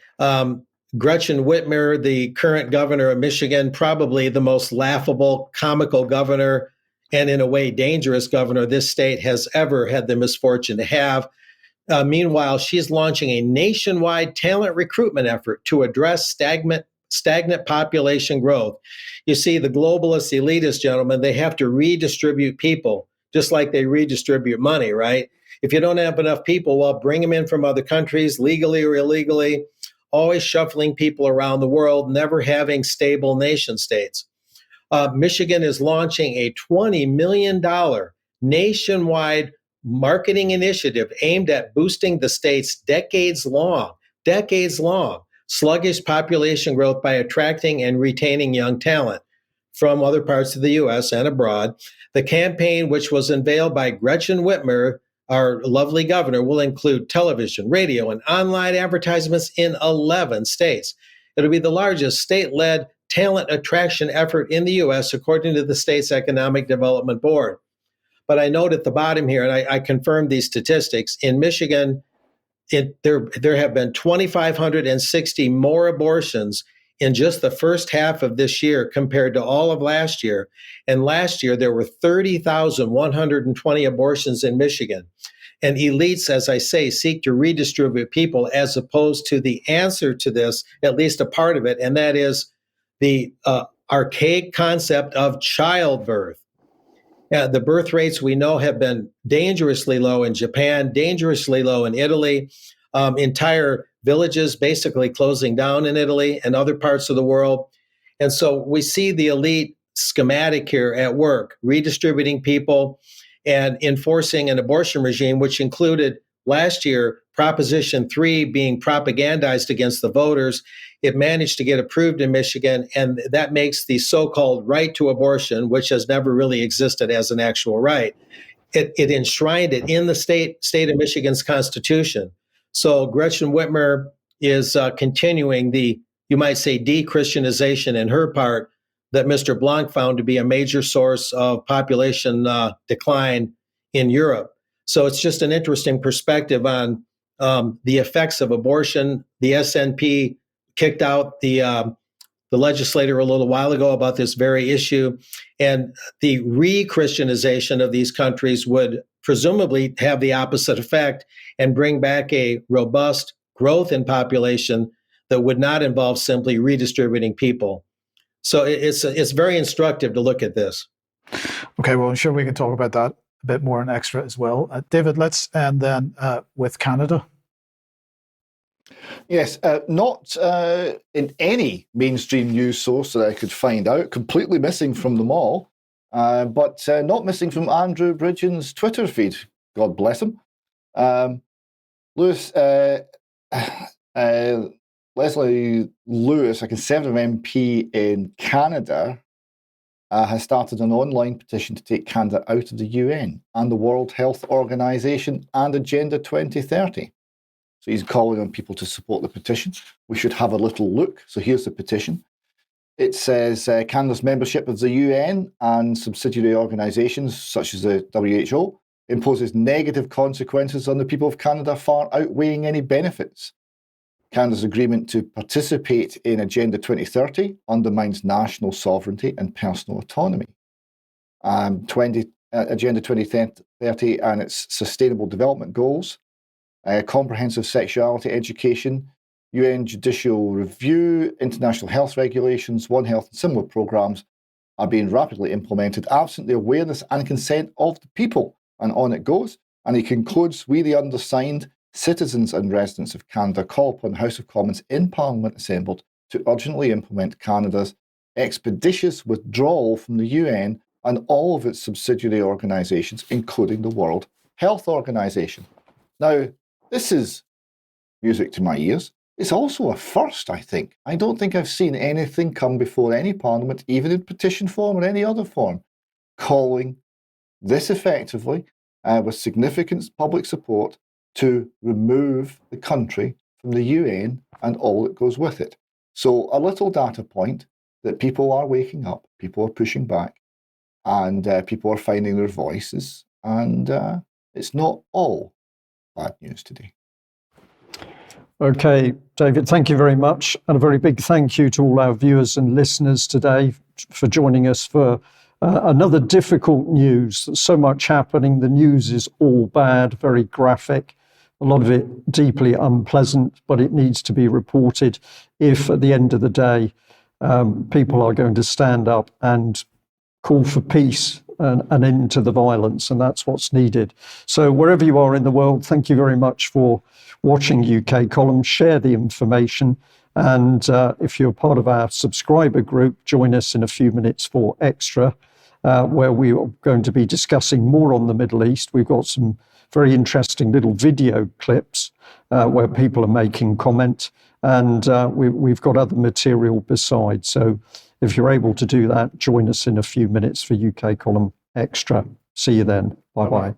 Gretchen Whitmer, the current governor of Michigan, probably the most laughable, comical governor, and in a way dangerous governor this state has ever had the misfortune to have. Meanwhile, she's launching a nationwide talent recruitment effort to address stagnant population growth. You see, the globalist elitist gentlemen, they have to redistribute people, just like they redistribute money, right? If you don't have enough people, well, bring them in from other countries, legally or illegally, always shuffling people around the world, never having stable nation states. Michigan is launching a $20 million nationwide marketing initiative aimed at boosting the state's decades-long sluggish population growth by attracting and retaining young talent from other parts of the U.S. and abroad. The campaign, which was unveiled by Gretchen Whitmer, our lovely governor, will include television, radio, and online advertisements in 11 states. It'll be the largest state-led talent attraction effort in the U.S., according to the state's Economic Development Board. But I note at the bottom here, and I confirmed these statistics, in Michigan, there have been 2,560 more abortions in just the first half of this year compared to all of last year. And last year, there were 30,120 abortions in Michigan. And elites, as I say, seek to redistribute people as opposed to the answer to this, at least a part of it, and that is the archaic concept of childbirth. The birth rates we know have been dangerously low in Japan, dangerously low in Italy, entire villages basically closing down in Italy and other parts of the world. And so we see the elite schematic here at work, redistributing people and enforcing an abortion regime, which included last year Proposition 3 being propagandized against the voters. It managed to get approved in Michigan, and that makes the so-called right to abortion, which has never really existed as an actual right, it enshrined it in the state of Michigan's constitution. So Gretchen Whitmer is continuing the, you might say, de-Christianization in her part that Mr. Blanc found to be a major source of population decline in Europe. So it's just an interesting perspective on the effects of abortion. The SNP kicked out the legislator a little while ago about this very issue, and the re-Christianization of these countries would presumably have the opposite effect and bring back a robust growth in population that would not involve simply redistributing people. So it's very instructive to look at this. Okay, well, I'm sure we can talk about that a bit more in extra as well. David, let's end then with Canada. Yes, not in any mainstream news source that I could find out, completely missing from them all, but not missing from Andrew Bridgen's Twitter feed. God bless him. Lewis, Leslie Lewis, a Conservative MP in Canada, has started an online petition to take Canada out of the UN and the World Health Organization and Agenda 2030. So he's calling on people to support the petition. We should have a little look. So here's the petition. It says Canada's membership of the UN and subsidiary organizations such as the WHO imposes negative consequences on the people of Canada, far outweighing any benefits. Canada's agreement to participate in Agenda 2030 undermines national sovereignty and personal autonomy. Agenda 2030 and its Sustainable Development Goals, comprehensive sexuality education, UN judicial review, international health regulations, One Health and similar programs are being rapidly implemented absent the awareness and consent of the people. And on it goes. And he concludes, we the undersigned, citizens and residents of Canada, call upon the House of Commons in Parliament assembled to urgently implement Canada's expeditious withdrawal from the UN and all of its subsidiary organisations, including the World Health Organization. Now, this is music to my ears. It's also a first, I think. I don't think I've seen anything come before any parliament, even in petition form or any other form, calling this effectively, with significant public support, to remove the country from the UN and all that goes with it. So a little data point that people are waking up, people are pushing back, and people are finding their voices, and it's not all bad news today. Okay, David, thank you very much. And a very big thank you to all our viewers and listeners today for joining us for another difficult news. So much happening. The news is all bad, very graphic, a lot of it deeply unpleasant, but it needs to be reported if at the end of the day, people are going to stand up and call for peace and an end to the violence, and that's what's needed. So wherever you are in the world, thank you very much for watching UK Column. Share the information, and if you're part of our subscriber group, join us in a few minutes for Extra, where we are going to be discussing more on the Middle East. We've got some very interesting little video clips where people are making comment, and we've got other material besides. So if you're able to do that, join us in a few minutes for UK Column Extra. See you then. Bye-bye.